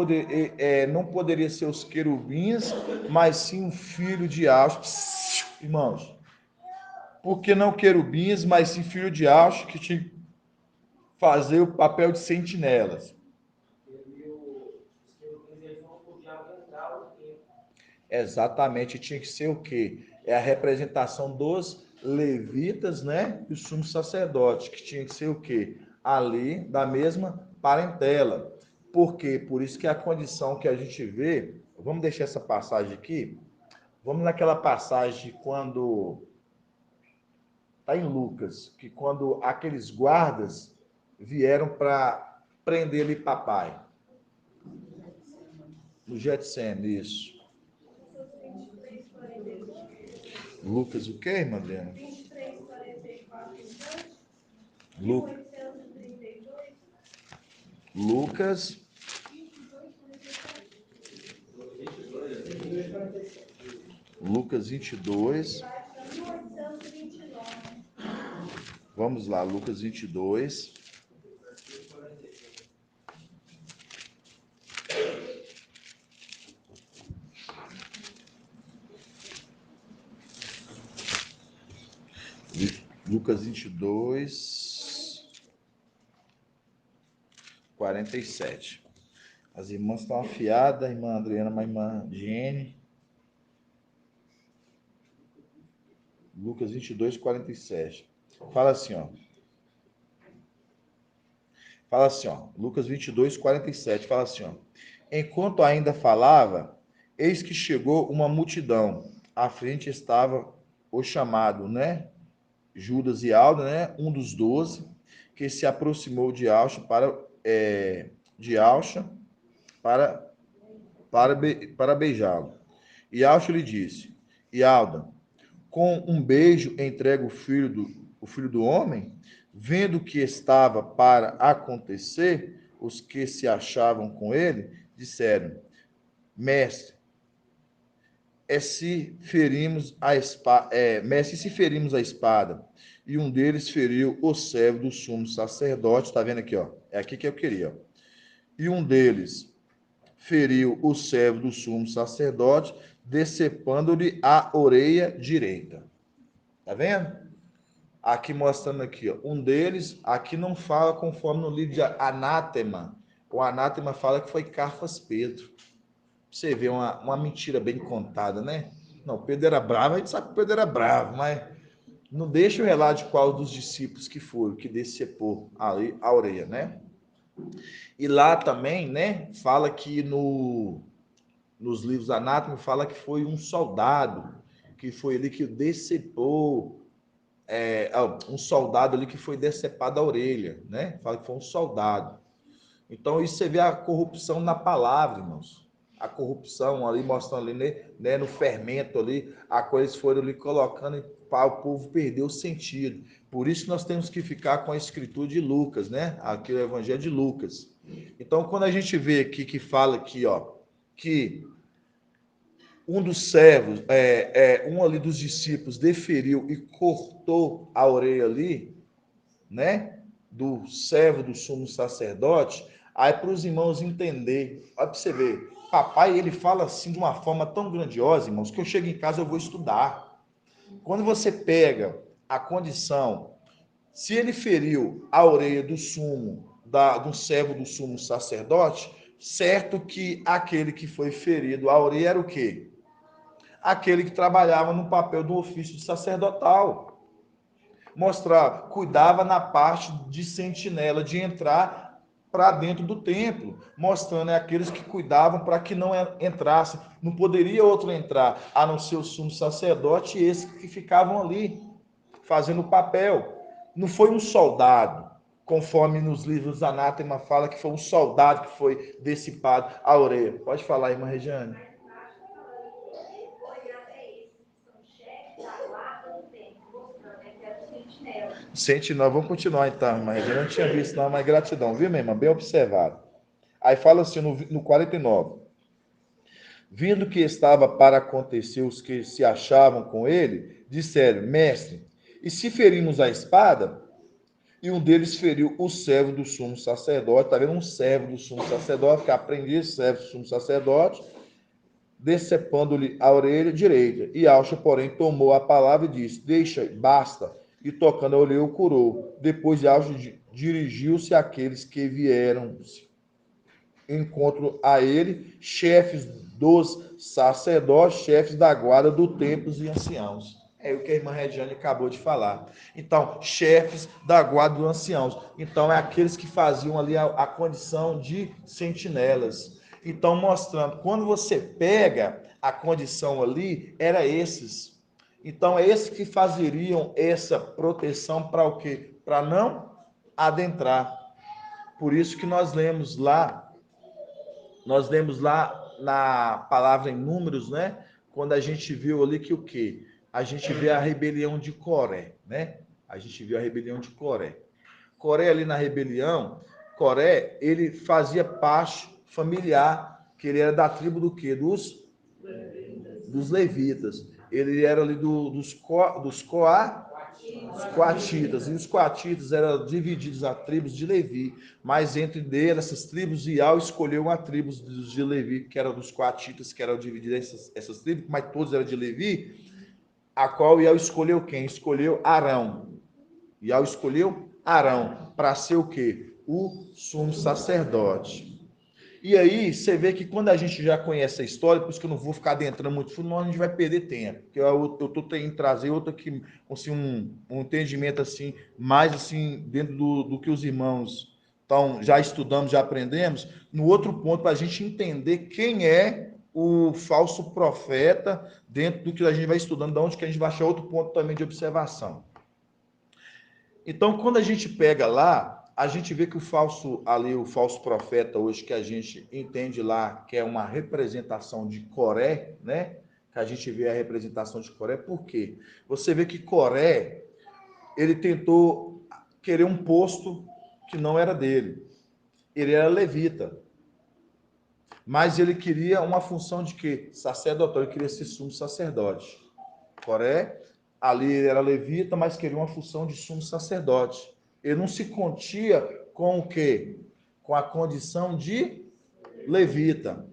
A: não poderiam ser os querubins, mas sim um filho de Acho. Irmãos, por que não querubins, mas sim filho de Acho, que tinha que fazer o papel de sentinelas? Exatamente, tinha que ser o quê? É a representação dos levitas, né? E o sumo sacerdote, que tinha que ser o quê? Ali da mesma parentela. Por quê? Por isso que a condição que a gente vê, vamos deixar essa passagem aqui, vamos naquela passagem quando está em Lucas, que quando aqueles guardas vieram para prender ali papai. No Getsemane, isso. Lucas o quê, irmã Adriana?
C: 23, 44 em diante.
A: Lucas.
C: 1839.
A: Lucas 22. Vamos lá, Lucas 22. Lucas 22, 47. As irmãs estão afiadas, a irmã Adriana, a irmã Jene. Lucas 22, 47. Fala assim, ó. Fala assim, ó. Lucas 22, 47. Fala assim, ó. Enquanto ainda falava, eis que chegou uma multidão. À frente estava o chamado, né? Judas e Alda, né? Um dos 12, que se aproximou de Alcha para beijá-lo. E Alcha lhe disse: E Alda, com um beijo entrega o filho do homem? Vendo o que estava para acontecer, os que se achavam com ele disseram: Mestre, mestre, se ferimos a espada, e um deles feriu o servo do sumo sacerdote, está vendo aqui, ó? É aqui que eu queria, ó. E um deles feriu o servo do sumo sacerdote, decepando-lhe a orelha direita. Tá vendo? Aqui mostrando aqui, ó, um deles, aqui não fala conforme no livro de Anátema. O Anátema fala que foi Carfas Pedro. Você vê uma mentira bem contada, né? Não, Pedro era bravo, a gente sabe que Pedro era bravo, mas não deixa o relato de qual dos discípulos que foram, que decepou ali a orelha, né? E lá também, né, fala que nos livros Anátema, fala que foi um soldado, que foi ali que decepou, um soldado ali que foi decepado a orelha, né? Fala que foi um soldado. Então, isso você vê a corrupção na palavra, irmãos. A corrupção ali, mostrando ali, né, no fermento ali, a coisa foram ali colocando para o povo perder o sentido. Por isso que nós temos que ficar com a escritura de Lucas, né? Aqui é o Evangelho de Lucas. Então, quando a gente vê aqui que fala aqui, ó, que um dos servos, um ali dos discípulos deferiu e cortou a orelha ali, né? Do servo do sumo sacerdote, aí para os irmãos entender, olha para você ver, papai ele fala assim de uma forma tão grandiosa, irmãos, que eu chego em casa eu vou estudar. Quando você pega a condição, se ele feriu a orelha do do servo do sumo sacerdote, certo que aquele que foi ferido a orelha era o quê? Aquele que trabalhava no papel do ofício sacerdotal. Mostrar, cuidava na parte de sentinela, de entrar para dentro do templo, mostrando aqueles que cuidavam para que não entrasse, não poderia outro entrar, a não ser o sumo sacerdote e esses que ficavam ali, fazendo o papel. Não foi um soldado, conforme nos livros Anátema fala que foi um soldado que foi decepado a orelha. Pode falar, irmã Regiane. Sentinela, vamos continuar então, irmã Regiane. Eu não tinha visto não, mas gratidão, viu, minha irmã? Bem observado. Aí fala assim no 49. Vindo que estava para acontecer os que se achavam com ele, disseram: Mestre, e se ferimos a espada? E um deles feriu o servo do sumo sacerdote. Está vendo? Um servo do sumo sacerdote, que aprendiz, servo do sumo sacerdote, decepando-lhe a orelha direita. E Alcha, porém, tomou a palavra e disse: Deixa, basta. E tocando a orelha, o curou. Depois Alcha dirigiu-se àqueles que vieram encontro a ele, chefes dos sacerdotes, chefes da guarda do templo e anciãos. É o que a irmã Regiane acabou de falar. Então, chefes da guarda dos anciãos. Então, é aqueles que faziam ali a condição de sentinelas. Então, mostrando, quando você pega a condição ali, era esses. Então, é esses que fazeriam essa proteção para o quê? Para não adentrar. Por isso que nós lemos lá na palavra em Números, né? Quando a gente viu ali que o quê? A gente vê a rebelião de Coré, né? A gente viu a rebelião de Coré. Coré ali na rebelião, Coré, ele fazia parte familiar, que ele era da tribo do quê? Dos levitas. Ele era ali dos coatitas, e os coatitas eram divididos a tribos de Levi, mas entre deles, essas tribos, Ial escolheu uma tribo de Levi, que era dos coatitas, que eram divididas essas tribos, mas todos eram de Levi, a qual Ial escolheu quem? Escolheu Arão. Ial escolheu Arão para ser o quê? O sumo sacerdote. E aí, você vê que quando a gente já conhece a história, por isso que eu não vou ficar adentrando muito fundo, a gente vai perder tempo. Porque eu estou tentando trazer outro aqui, assim, um entendimento assim, mais assim, dentro do que os irmãos já estudamos, já aprendemos, no outro ponto, para a gente entender quem é o falso profeta, dentro do que a gente vai estudando, de onde que a gente vai achar outro ponto também de observação. Então, quando a gente pega lá, a gente vê que o falso profeta hoje, que a gente entende lá, que é uma representação de Coré, né? Que a gente vê a representação de Coré, por quê? Você vê que Coré, ele tentou querer um posto que não era dele. Ele era levita. Mas ele queria uma função de quê? Sacerdotal, ele queria ser sumo sacerdote. Coré, ali ele era levita, mas queria uma função de sumo sacerdote. Ele não se contia com o quê? Com a condição de levita.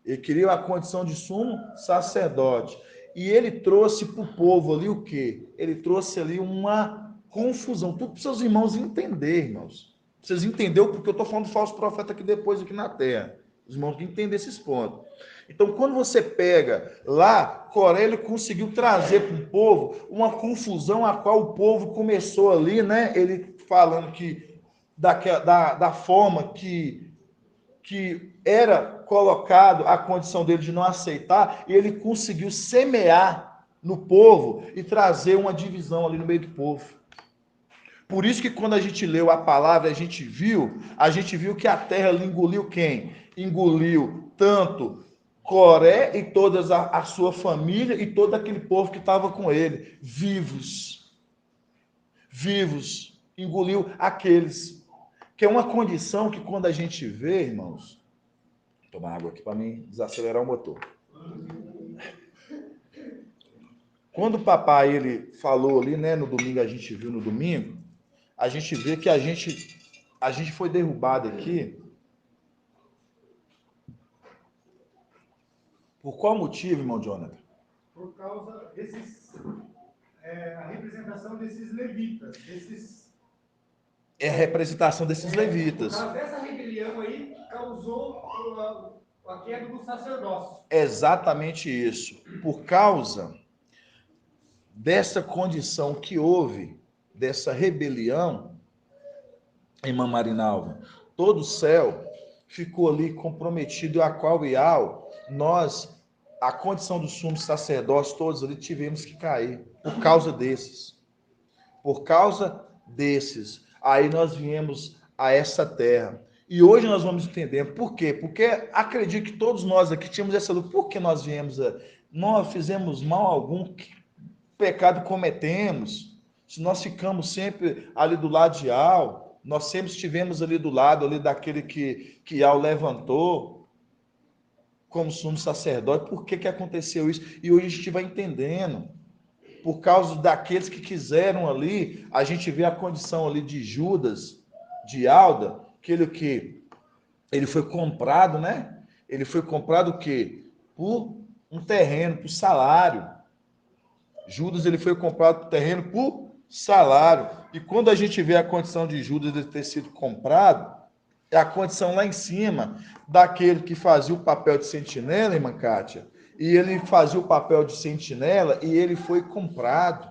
A: Ele queria a condição de sumo sacerdote. E ele trouxe para o povo ali o quê? Ele trouxe ali uma confusão. Tudo para os seus irmãos entender, irmãos. Vocês entenderam porque eu estou falando do falso profeta aqui depois, aqui na terra. Os irmãos que entender esses pontos. Então, quando você pega lá, Corélio conseguiu trazer para o povo uma confusão a qual o povo começou ali, né? Ele falando que da forma que era colocado a condição dele de não aceitar, e ele conseguiu semear no povo e trazer uma divisão ali no meio do povo. Por isso que quando a gente leu a palavra, a gente viu que a terra engoliu quem? Engoliu tanto Coré e toda a sua família e todo aquele povo que estava com ele, vivos. Vivos. Engoliu aqueles. Que é uma condição que quando a gente vê, irmãos, vou tomar água aqui para mim desacelerar o motor. Quando o papai ele falou ali, né, no domingo, a gente viu no domingo, a gente vê que a gente foi derrubado aqui. Por qual motivo, irmão Jonathan?
B: Por causa a representação desses levitas,
A: É a representação desses levitas.
B: Por causa dessa rebelião aí, causou a queda do sacerdócio.
A: Exatamente isso. Por causa dessa condição que houve, dessa rebelião, irmã Marinalva, todo o céu ficou ali comprometido, a qual a condição dos sumos sacerdotes, todos ali tivemos que cair, por causa desses. Por causa desses. Aí nós viemos a essa terra. E hoje nós vamos entender por quê? Porque acredito que todos nós aqui tínhamos essa dúvida. Por que nós viemos? Nós fizemos mal algum? Que pecado cometemos? Se nós ficamos sempre ali do lado de Al, nós sempre estivemos ali do lado ali daquele que Al levantou como sumo sacerdote. Por que aconteceu isso? E hoje a gente vai entendendo. Por causa daqueles que quiseram ali, a gente vê a condição ali de Judas, de Alda, aquele que ele foi comprado, né? Ele foi comprado o quê? Por um terreno, por salário. Judas, ele foi comprado por terreno por salário. E quando a gente vê a condição de Judas de ter sido comprado, é a condição lá em cima daquele que fazia o papel de sentinela, irmã Kátia, e ele fazia o papel de sentinela e ele foi comprado.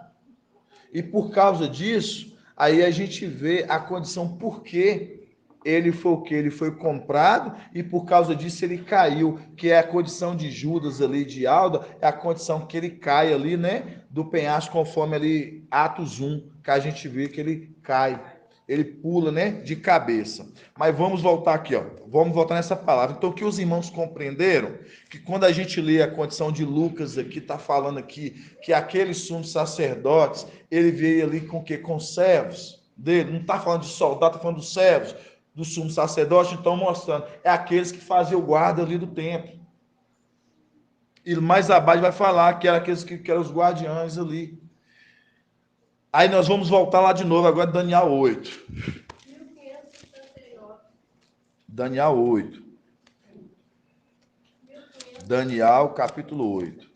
A: E por causa disso, aí a gente vê a condição por que ele foi o que? Ele foi comprado e por causa disso ele caiu, que é a condição de Judas ali, de Alda, é a condição que ele cai ali, né? Do penhasco, conforme ali Atos 1, que a gente vê que ele cai. Ele pula, né, de cabeça. Mas vamos voltar aqui, ó. Vamos voltar nessa palavra. Então, o que os irmãos compreenderam? Que quando a gente lê a condição de Lucas aqui, está falando aqui que aqueles sumos sacerdotes, ele veio ali com o quê? Com servos. dele. Não está falando de soldado, está falando dos servos, do sumo sacerdote. Então, mostrando, é aqueles que faziam o guarda ali do templo. E mais abaixo vai falar que eram aqueles que eram os guardiães ali. Aí nós vamos voltar lá de novo, agora Daniel 8. Daniel 8. Daniel, capítulo 8.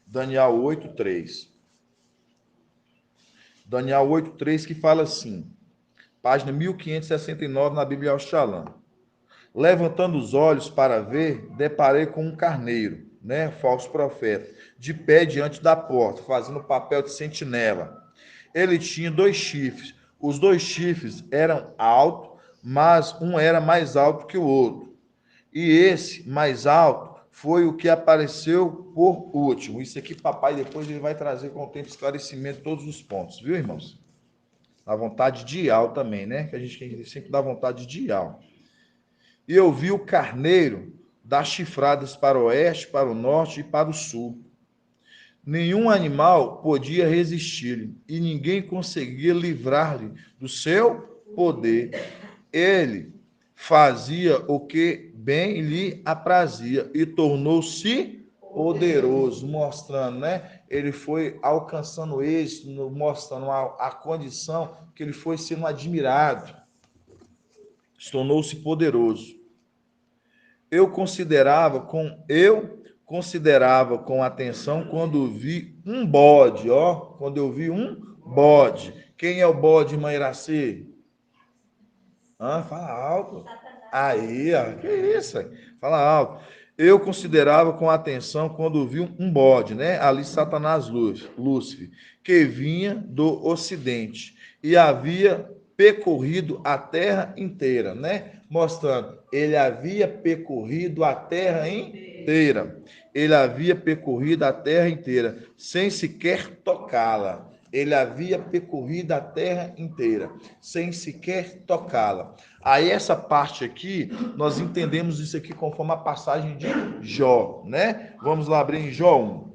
A: Daniel 8, 3. Daniel 8, 3, que fala assim, página 1569 na Bíblia Oxalã. Levantando os olhos para ver, deparei com um carneiro, né, falso profeta, de pé diante da porta, fazendo o papel de sentinela. Ele tinha 2 chifres. Os 2 chifres eram altos, mas um era mais alto que o outro. E esse mais alto foi o que apareceu por último. Isso aqui, papai, depois ele vai trazer com o tempo esclarecimento todos os pontos, viu, irmãos? A vontade de ir também, né? Que a gente sempre dá vontade de ir. E eu vi o carneiro dar chifradas para o oeste, para o norte e para o sul. Nenhum animal podia resistir-lhe, e ninguém conseguia livrar-lhe do seu poder. Ele fazia o que bem lhe aprazia e tornou-se poderoso, mostrando, né? Ele foi alcançando êxito, mostrando a condição que ele foi sendo admirado. Tornou-se poderoso. Eu considerava com atenção quando vi um bode, quando eu vi um bode. Quem é o bode, irmã Iraci? Fala alto. Aí, que isso? Fala alto. Eu considerava com atenção quando vi um bode, né? Ali Satanás Lúcifer, que vinha do ocidente e havia percorrido a terra inteira, né? Mostrando, ele havia percorrido a terra inteira. Ele havia percorrido a terra inteira, sem sequer tocá-la. Ele havia percorrido a terra inteira, sem sequer tocá-la. Aí essa parte aqui, nós entendemos isso aqui conforme a passagem de Jó, né? Vamos lá abrir em Jó 1.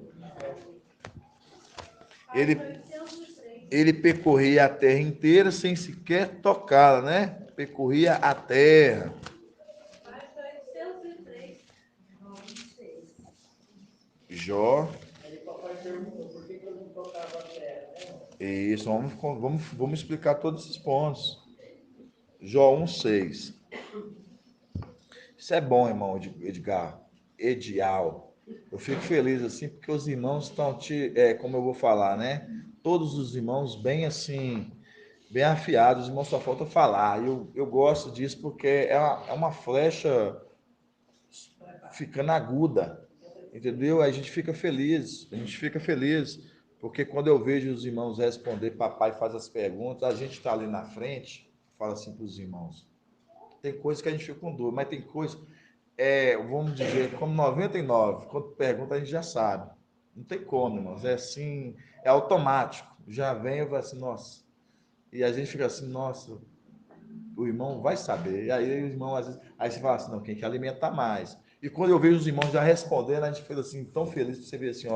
A: Ele percorria a terra inteira sem sequer tocá-la, né? Percorria a terra. Jó. Isso, vamos explicar todos esses pontos. Jó 1:6. Isso é bom, irmão Edgar. Edial. Eu fico feliz assim, porque os irmãos estão como eu vou falar, né? Todos os irmãos bem assim, bem afiados, os irmãos só falta falar. Eu gosto disso porque é uma flecha ficando aguda, entendeu? A gente fica feliz, porque quando eu vejo os irmãos responder, papai faz as perguntas, a gente está ali na frente, fala assim para os irmãos. Tem coisa que a gente fica com dúvida, mas tem coisa, vamos dizer, como 99, quando pergunta a gente já sabe. Não tem como, irmãos, é assim, é automático. Já vem, eu falo assim, nossa. E a gente fica assim, nossa, o irmão vai saber. E aí o irmão, às vezes, aí você fala assim, não, quem que alimenta mais? E quando eu vejo os irmãos já respondendo, a gente fica assim, tão feliz que você vê assim,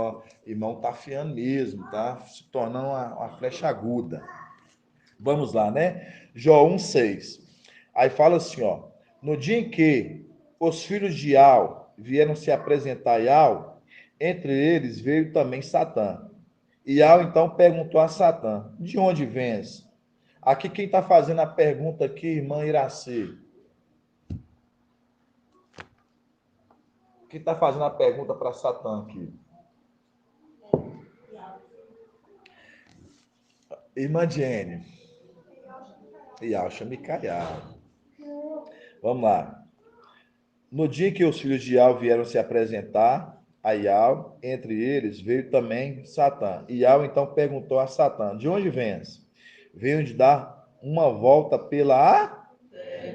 A: irmão tá afiando mesmo, tá se tornando uma flecha aguda. Vamos lá, né? Jó 1:6. Aí fala assim, no dia em que os filhos de Al vieram se apresentar a Al, entre eles veio também Satã. E Al então perguntou a Satã, de onde vens? Aqui quem está fazendo a pergunta aqui, irmã Iraci? Quem está fazendo a pergunta para Satã aqui? Irmã Jenny. E Alcha Micaiah. Vamos lá. No dia que os filhos de Ial vieram se apresentar a Ial, entre eles veio também Satã. Ial então perguntou a Satã, de onde vens? Veio de dar uma volta pela...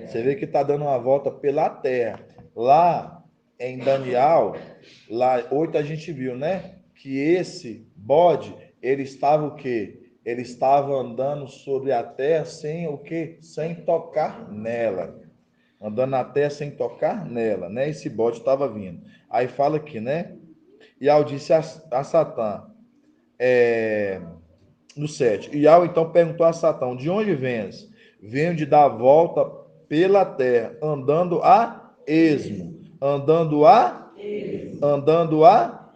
A: Você vê que está dando uma volta pela terra. Lá em Daniel, lá 8 a gente viu, né? Que esse bode, ele estava o quê? Ele estava andando sobre a terra sem o quê? Sem tocar nela. Andando na terra sem tocar nela, né? Esse bode estava vindo. Aí fala aqui, né? Iau disse a Satã, no 7. Iau então perguntou a Satã, de onde vens? Venho de dar a volta pela terra, andando a esmo. Andando a? Andando a?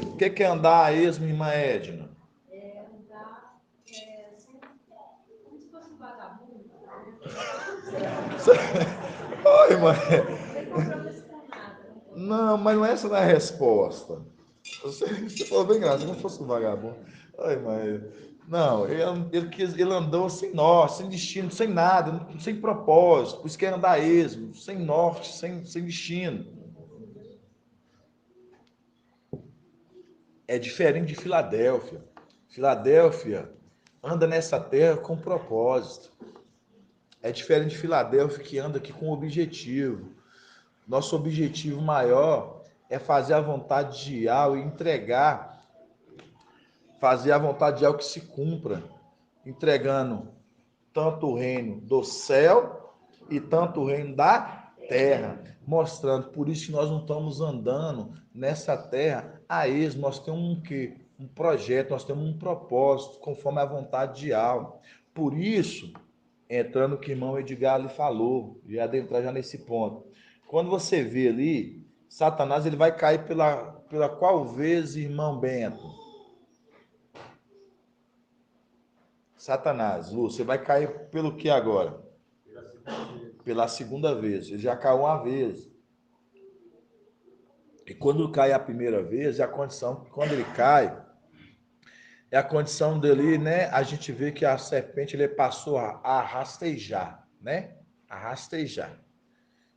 A: O que é andar a esmo, irmã Edna?
C: Andar como se fosse um vagabundo.
A: Oi, mãe.
C: Sem compromisso com nada.
A: Não, mas não é essa não é a resposta. Você falou bem graça, como se fosse um vagabundo. Ai, mãe. Não, ele andou sem norte, sem destino, sem nada, sem propósito. Por isso que é andar esmo, sem norte, sem destino. É diferente de Filadélfia. Filadélfia anda nessa terra com propósito. É diferente de Filadélfia que anda aqui com objetivo. Nosso objetivo maior é fazer a vontade de Yahweh e entregar, fazer a vontade de Yahweh que se cumpra, entregando tanto o reino do céu e tanto o reino da terra, mostrando. Por isso que nós não estamos andando nessa terra a esmo, nós temos um quê? Um projeto, nós temos um propósito, conforme a vontade de Yahweh. Por isso, entrando o que o irmão Edgar lhe falou, já adentrar já nesse ponto. Quando você vê ali, Satanás ele vai cair pela qual vez, irmão Bento? Satanás, Lu, você vai cair pelo que agora? Pela segunda vez. Ele já caiu uma vez. E quando cai a primeira vez, é a condição, quando ele cai, é a condição dele, né? A gente vê que a serpente ele passou a rastejar, né? A rastejar.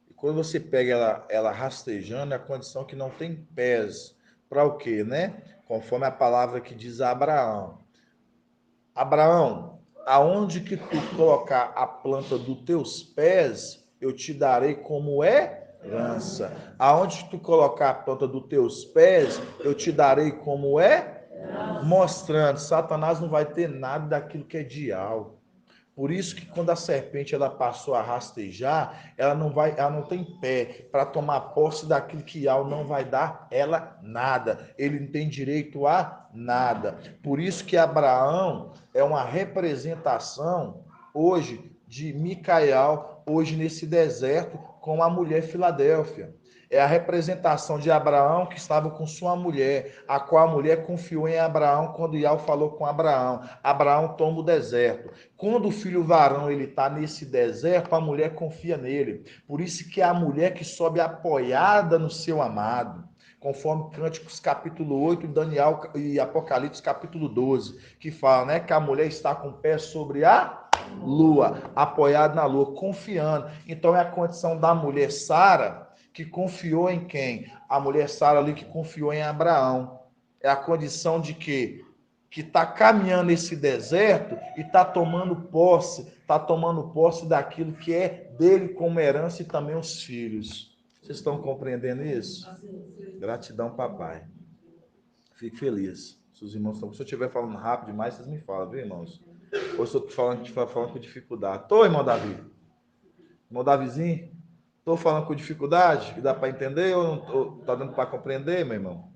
A: E quando você pega ela rastejando, é a condição que não tem pés. Para o quê, né? Conforme a palavra que diz a Abraão. Abraão, aonde que tu colocar a planta dos teus pés, eu te darei como herança. Aonde que tu colocar a planta dos teus pés, eu te darei como mostrando, Satanás não vai ter nada daquilo que é dial. Por isso que quando a serpente ela passou a rastejar, ela não tem pé para tomar posse daquilo que Yahweh não vai dar ela nada. Ele não tem direito a nada. Por isso que Abraão é uma representação hoje de Micael, hoje nesse deserto com a mulher Filadélfia. É a representação de Abraão que estava com sua mulher, a qual a mulher confiou em Abraão quando Yahweh falou com Abraão. Abraão toma o deserto. Quando o filho varão ele está nesse deserto, a mulher confia nele. Por isso que é a mulher que sobe apoiada no seu amado. Conforme Cânticos capítulo 8, Daniel e Apocalipse capítulo 12, que fala, né, que a mulher está com o pé sobre a lua, apoiada na lua, confiando. Então é a condição da mulher Sara, que confiou em quem? A mulher Sara ali que confiou em Abraão. É a condição de que está caminhando esse deserto e está tomando posse daquilo que é dele como herança e também os filhos. Vocês estão compreendendo isso? Gratidão, papai. Fico feliz. Se os irmãos estão. Se eu estiver falando rápido demais, vocês me falam, viu, irmãos? Ou se eu estou falando com dificuldade. Estou, irmão Davi? Irmão Davizinho? Estou falando com dificuldade? Que dá para entender ou está dando para compreender, meu irmão?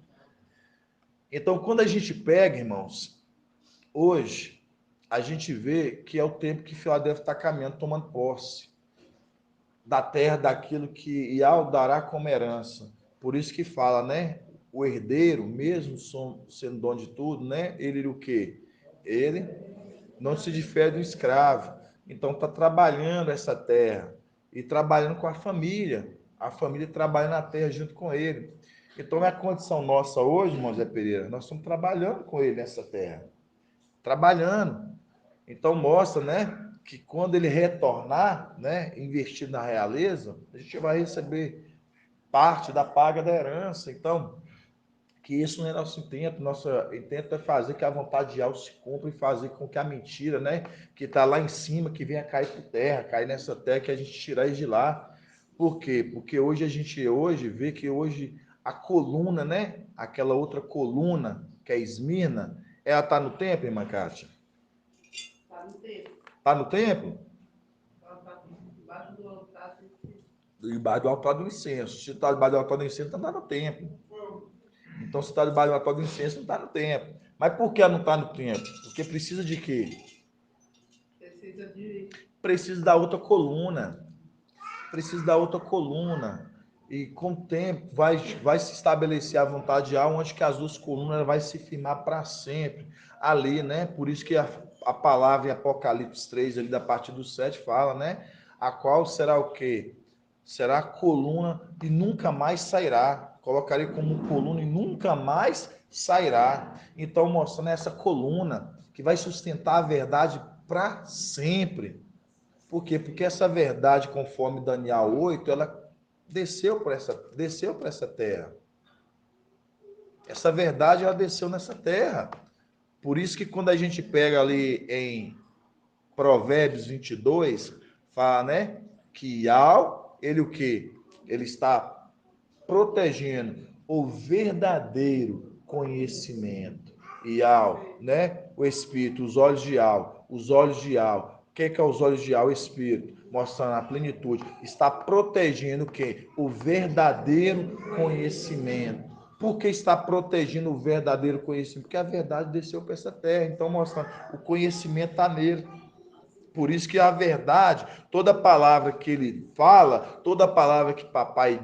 A: Então, quando a gente pega, irmãos, hoje, a gente vê que é o tempo que Filadélfia está caminhando, tomando posse da terra, daquilo que Yahweh dará como herança. Por isso que fala, né? O herdeiro, mesmo sendo dono de tudo, né? Ele o quê? Ele não se difere do escravo. Então, está trabalhando essa terra e trabalhando com a família trabalhando na terra junto com ele. Então, é a condição nossa hoje, irmão Zé Pereira, nós estamos trabalhando com ele nessa terra. Trabalhando. Então, mostra, né? Que quando ele retornar, né? Investir na realeza, a gente vai receber parte da paga da herança. Então, que isso não é nosso intento é fazer que a vontade de Yahweh se cumpra e fazer com que a mentira, né, que está lá em cima, que venha cair por terra, cair nessa terra, que a gente tirar de lá. Por quê? Porque hoje a gente vê que hoje a coluna, né, aquela outra coluna, que é Esmirna, ela está no templo, irmã Kátia?
C: Está no templo.
A: Está no templo?
C: Debaixo do altar.
A: Debaixo do altar do incenso. Se está debaixo do altar do incenso, está no templo. Então, se está debaixo de uma toga de incenso, não está no templo. Mas por que não está no templo? Porque precisa de quê? Precisa da outra coluna. Precisa da outra coluna. E com o tempo vai se estabelecer a vontade de alma, onde que as duas colunas vai se firmar para sempre. Ali, né? Por isso que a palavra em Apocalipse 3, ali da parte do 7, fala, né? A qual será o quê? Será a coluna e nunca mais sairá. Colocarei como coluna e nunca mais sairá. Então, mostrando essa coluna que vai sustentar a verdade para sempre. Por quê? Porque essa verdade, conforme Daniel 8, ela desceu para essa terra. Essa verdade, ela desceu nessa terra. Por isso que quando a gente pega ali em Provérbios 22, fala, né? Que ele o quê? Ele está protegendo o verdadeiro conhecimento. E né? O Espírito, os olhos de o que é os olhos de o Espírito, mostrando a plenitude, está protegendo o quê? O verdadeiro conhecimento. Por que está protegendo o verdadeiro conhecimento? Porque a verdade desceu para essa terra, então mostrando, o conhecimento está nele. Por isso que a verdade, toda palavra que ele fala, toda palavra que papai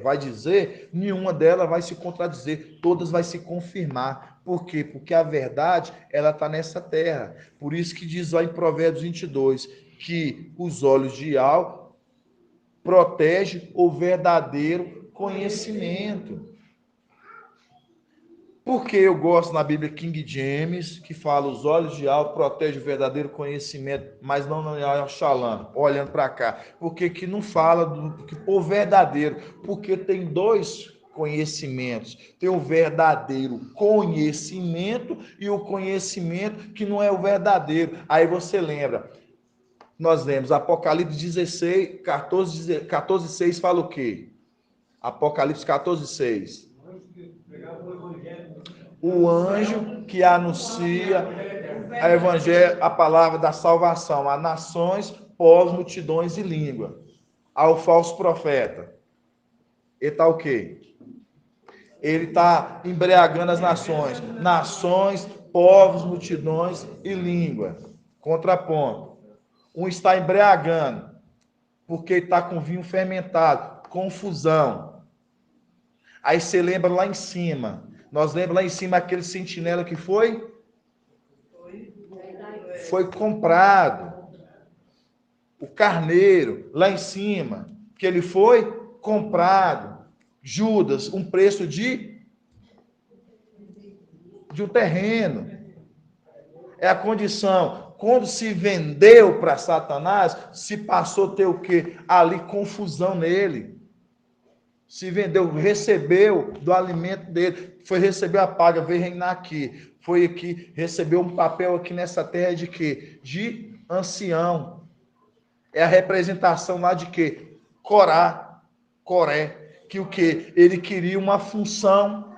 A: vai dizer, nenhuma delas vai se contradizer, todas vai se confirmar. Por quê? Porque a verdade, ela está nessa terra. Por isso que diz lá em Provérbios 22, que os olhos de Al protegem o verdadeiro conhecimento. Porque eu gosto na Bíblia King James, que fala os olhos de algo protegem o verdadeiro conhecimento, mas não no Shalom, olhando para cá. Porque que não fala o verdadeiro, porque tem dois conhecimentos. Tem o verdadeiro conhecimento e o conhecimento que não é o verdadeiro. Aí você lembra, nós lemos Apocalipse 16, 14, 6 fala o quê? Apocalipse 14, 6. O anjo que anuncia a evangelho, a palavra da salvação a nações, povos, multidões e língua. Ao falso profeta. Ele está o quê? Ele está embriagando as nações. Nações, povos, multidões e língua. Contraponto. Um está embriagando, porque está com vinho fermentado. Confusão. Aí você lembra lá em cima. Nós lembramos lá em cima aquele sentinela que foi comprado. O carneiro, lá em cima, que ele foi comprado. Judas, um preço de um terreno. É a condição. Quando se vendeu para Satanás, se passou a ter o quê? Ali confusão nele. Se vendeu, recebeu do alimento dele, foi receber a paga, veio reinar aqui, foi aqui, recebeu um papel aqui nessa terra de quê? De ancião. É a representação lá de quê? Coré, que o quê? Ele queria uma função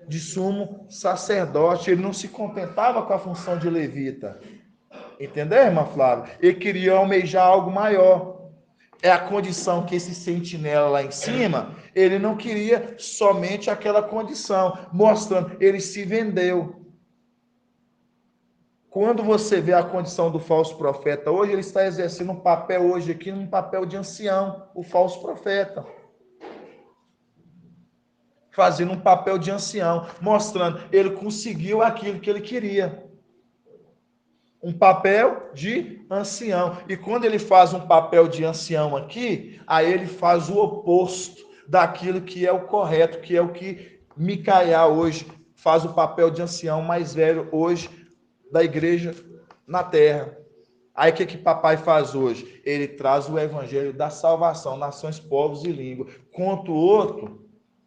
A: de sumo sacerdote, ele não se contentava com a função de levita. Entendeu, irmã Flávia? Ele queria almejar algo maior. É a condição que esse sentinela lá em cima, ele não queria somente aquela condição, mostrando, ele se vendeu. Quando você vê a condição do falso profeta hoje, ele está exercendo um papel hoje aqui, um papel de ancião, o falso profeta. Fazendo um papel de ancião, mostrando, ele conseguiu aquilo que ele queria. Um papel de ancião. E quando ele faz um papel de ancião aqui, aí ele faz o oposto daquilo que é o correto, que é o que Micaia hoje faz o papel de ancião mais velho hoje da igreja na terra. Aí o que papai faz hoje? Ele traz o evangelho da salvação, nações, povos e língua. Quanto o outro,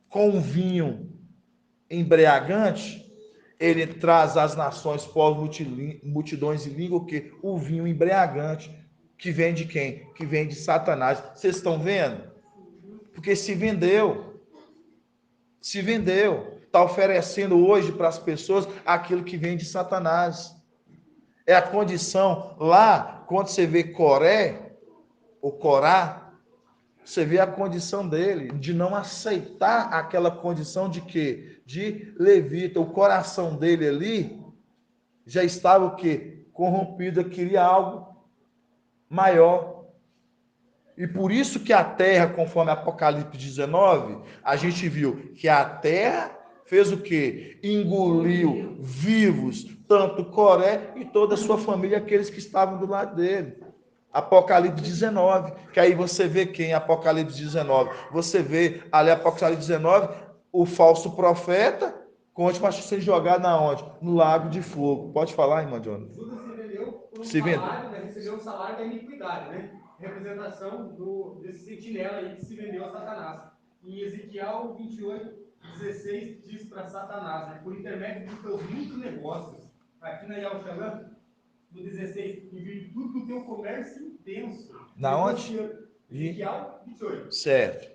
A: com um vinho embriagante, ele traz às nações, povos, multidões e língua, o quê? O vinho embriagante, que vem de quem? Que vem de Satanás. Vocês estão vendo? Porque se vendeu. Se vendeu. Está oferecendo hoje para as pessoas aquilo que vem de Satanás. É a condição lá, quando você vê Coré, ou Corá, Você vê a condição dele, de não aceitar aquela condição de quê? De levita. O coração dele ali já estava o quê? Corrompido, queria algo maior. E por isso que a terra, conforme Apocalipse 19, a gente viu que a terra fez o quê? Engoliu vivos, tanto Coré e toda a sua família, aqueles que estavam do lado dele. Apocalipse 19, que aí você vê quem? Apocalipse 19. Você vê ali Apocalipse 19, o falso profeta, onde vai ser jogado na onde? No lago de fogo. Pode falar, irmã Jonas?
B: Judas se vendeu por um
A: Se vendeu.
B: salário, né? Recebeu um salário da iniquidade, né? Representação desse sentinela aí que se vendeu a Satanás. Em Ezequiel 28:16 diz para Satanás, né? Por intermédio dos teus muitos negócios, aqui na Yalxalã, no 16, em virtude do teu comércio intenso.
A: Na onde?
B: Ezequiel 28.
A: Certo.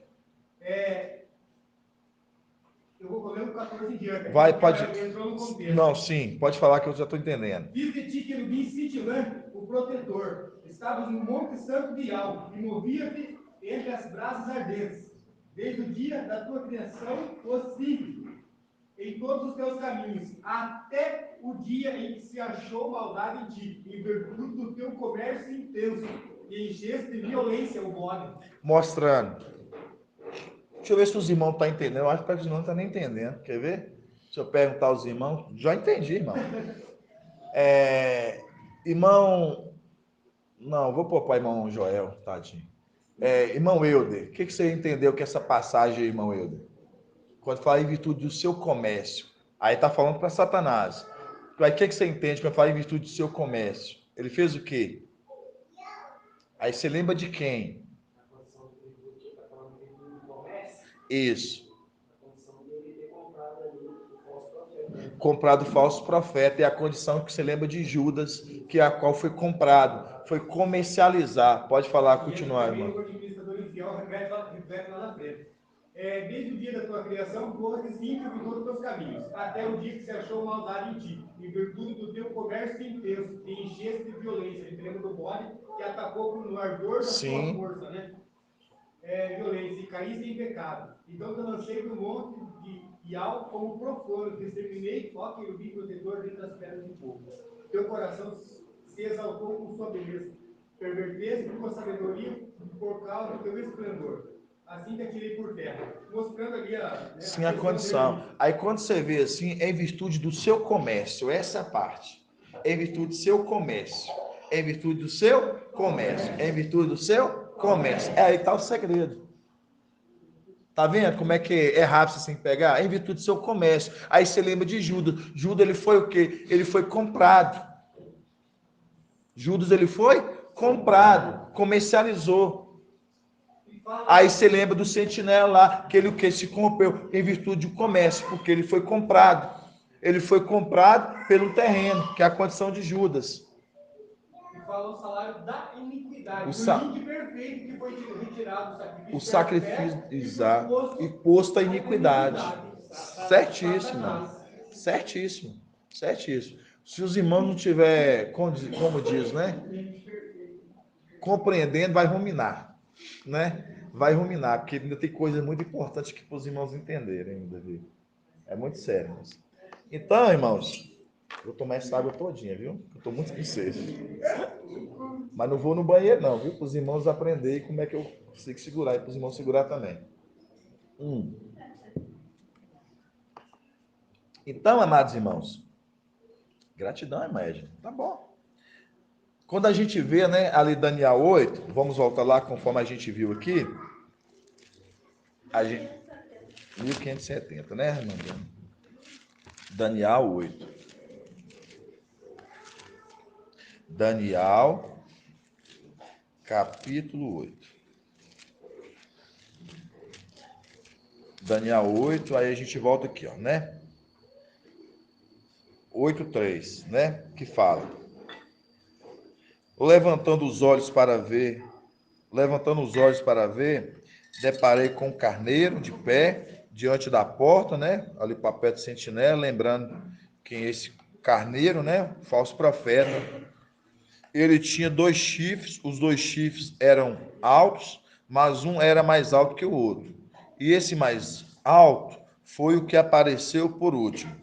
B: Eu vou ler o 14 em diante.
A: Vai, pode.
B: Entrou no contexto.
A: Não, sim, pode falar que eu já estou entendendo.
B: Fiz de ti querubim cintilante, o protetor. Estavas no Monte Santo de Yahvé, e movia-te entre as brasas ardentes. Desde o dia da tua criação, foste em todos os teus caminhos, até o dia em que se achou maldade em ti, em virtude do teu comércio intenso, e encheste de violência o bode. Mostrando.
A: Deixa eu ver se os irmãos estão entendendo. Eu acho que os irmãos não estão nem entendendo. Quer ver? Se eu perguntar aos irmãos, já entendi, irmão. Irmão, não, vou pôr para o irmão Joel, tadinho. Irmão Euder, o que você entendeu com essa passagem, irmão Euder? Quando fala em virtude do seu comércio, aí está falando para Satanás. Aí o que você entende quando fala em virtude do seu comércio? Ele fez o quê? Aí você lembra de quem? Isso. Comprado o falso profeta, é a condição que você lembra de Judas, que é a qual foi comprado, foi comercializar. Pode falar, continuar, irmão.
B: Desde o dia da tua criação, foste ímpio em todos os teus caminhos, até o dia que se achou maldade em ti, em virtude do teu comércio intenso, e encheste de violência. A gente lembra do bode que atacou no ardor da sua força, né? Violência, e caíste em pecado. Então te lancei no monte de Yahvé como profano, te exterminei, ó querubim protetor dentre as pedras de fogo. Teu coração se exaltou com sua beleza, perverteste com a sabedoria por causa do teu esplendor. Assim te atirei por terra, mostrando ali
A: sim, a condição. Aí quando você vê assim, é em virtude do seu comércio, essa é a parte. É em virtude do seu comércio. É em virtude do seu comércio. É em virtude do seu comércio. Aí está o segredo. Tá vendo como é que é rápido assim pegar? É em virtude do seu comércio. Aí você lembra de Judas. Judas, ele foi o quê? Ele foi comprado. Judas, ele foi comprado, comercializou. Aí você lembra do sentinela lá, que ele o que se corrompeu em virtude do comércio, porque ele foi comprado. Ele foi comprado pelo terreno, que é a condição de Judas.
B: E fala o salário da iniquidade,
A: o
B: link perfeito que foi retirado
A: o sacrifício, exato, e posto a iniquidade. Certíssimo, certíssimo, certíssimo. Se os irmãos não tiver, como diz, né, compreendendo, vai ruminar, né? Vai ruminar, porque ainda tem coisas muito importantes que para os irmãos entenderem ainda, viu? É muito sério. Irmãos. Então, irmãos, vou tomar essa água todinha, viu? Eu estou muito com sede. Mas não vou no banheiro não, viu? Para os irmãos aprenderem como é que eu consigo segurar e para os irmãos segurar também. Então, amados irmãos, gratidão, irmã Edna. Tá bom. Quando a gente vê, né, ali Daniel 8, vamos voltar lá conforme a gente viu aqui. A gente 1570, né, irmã? Daniel 8. Daniel, capítulo 8. Daniel 8, aí a gente volta aqui, ó, né? 8:3, né? Que fala: levantando os olhos para ver, deparei com um carneiro de pé diante da porta, né? Ali para perto do sentinela, lembrando que esse carneiro, né? Falso profeta. Ele tinha 2 chifres, os 2 chifres eram altos, mas um era mais alto que o outro. E esse mais alto foi o que apareceu por último.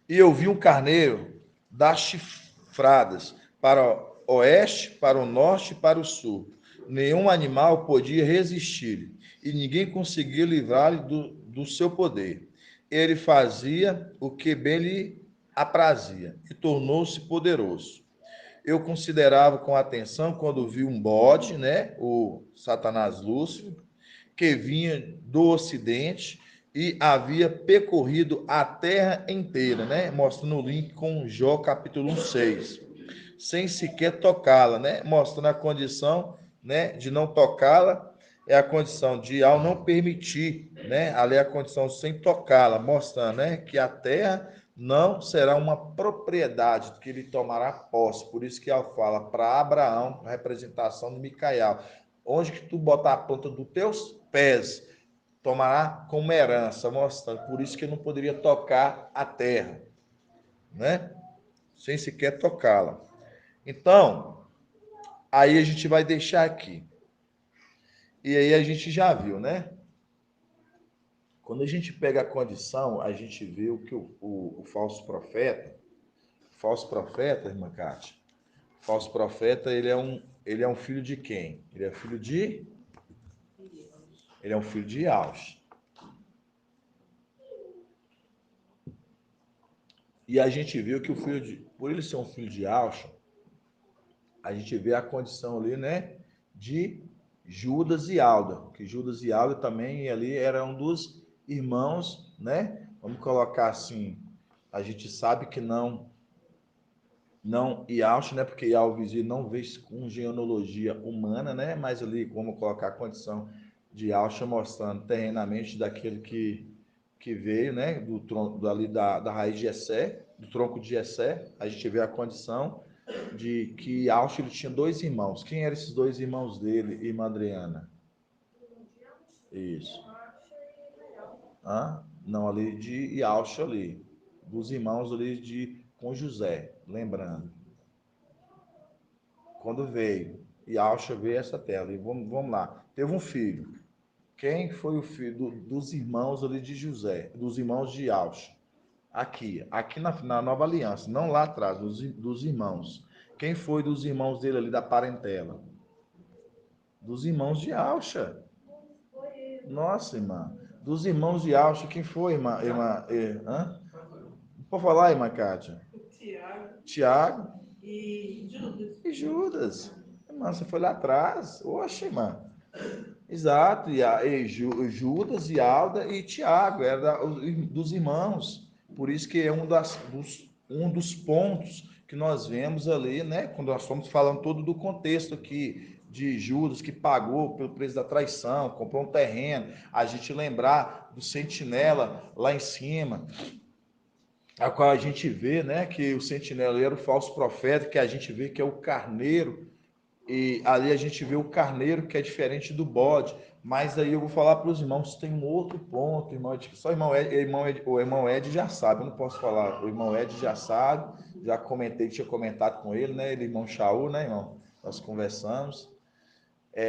A: E eu vi um carneiro dar chifradas para o oeste, para o norte e para o sul. Nenhum animal podia resistir, e ninguém conseguia livrar-lhe do seu poder. Ele fazia o que bem lhe aprazia e tornou-se poderoso. Eu considerava com atenção quando vi um bode, né, o Satanás Lúcifer, que vinha do ocidente e havia percorrido a terra inteira, né? Mostrando o link com Jó capítulo 6, sem sequer tocá-la, né? Mostrando a condição, né, de não tocá-la, é a condição de ao não permitir, né? Ali é a condição sem tocá-la, mostrando, né, que a terra não será uma propriedade que ele tomará posse. Por isso que ela fala para Abraão, a representação de Micael, onde que tu botar a planta dos teus pés, tomará como herança, mostrando. Por isso que ele não poderia tocar a terra, né? Sem sequer tocá-la. Então, aí a gente vai deixar aqui. E aí a gente já viu, né? Quando a gente pega a condição, a gente vê o que o falso profeta, irmã Kátia, o falso profeta, ele é um filho de quem? Ele é um filho de Aush. E a gente viu que por ele ser um filho de Aush, a gente vê a condição ali, né, de Judas e Alda, que Judas e Alda também ali eram um dos irmãos, né? Vamos colocar assim, a gente sabe que não Iaush, né? Porque Iauvizi não vê com genealogia humana, né? Mas ali, vamos colocar a condição de Iaush mostrando terrenamente daquele que veio, né? Do tronco ali da raiz de Jessé, do tronco de Jessé, a gente vê a condição de que Iaush ele tinha dois irmãos. Quem eram esses dois irmãos dele, irmã Adriana? Isso. Hã? Não, ali de Iaush ali, dos irmãos ali com José, lembrando. Quando veio, Iaush veio essa terra, e vamos lá, teve um filho. Quem foi o filho dos irmãos ali de José, dos irmãos de Iaush? Aqui na Nova Aliança, não lá atrás, dos irmãos. Quem foi dos irmãos dele ali da parentela? Dos irmãos de Alcha. Nossa, irmã. Dos irmãos de Alcha, quem foi, hã? Pode falar, irmã Kátia? Tiago. E Judas. Irmã, você foi lá atrás. Oxe, irmã. Exato. Judas e Alda e Tiago. Era dos irmãos. Por isso que é um dos pontos que nós vemos ali, né? Quando nós estamos falando todo do contexto aqui de Judas, que pagou pelo preço da traição, comprou um terreno, a gente lembrar do sentinela lá em cima, a qual a gente vê, né, que o sentinela era o falso profeta, que a gente vê que é o carneiro, e ali a gente vê o carneiro que é diferente do bode. Mas aí eu vou falar para os irmãos, tem um outro ponto, irmão, só o irmão Ed já sabe, eu não posso falar, o irmão Ed já sabe, já comentei, tinha comentado com ele, né, ele, irmão Shaul, né, irmão, nós conversamos.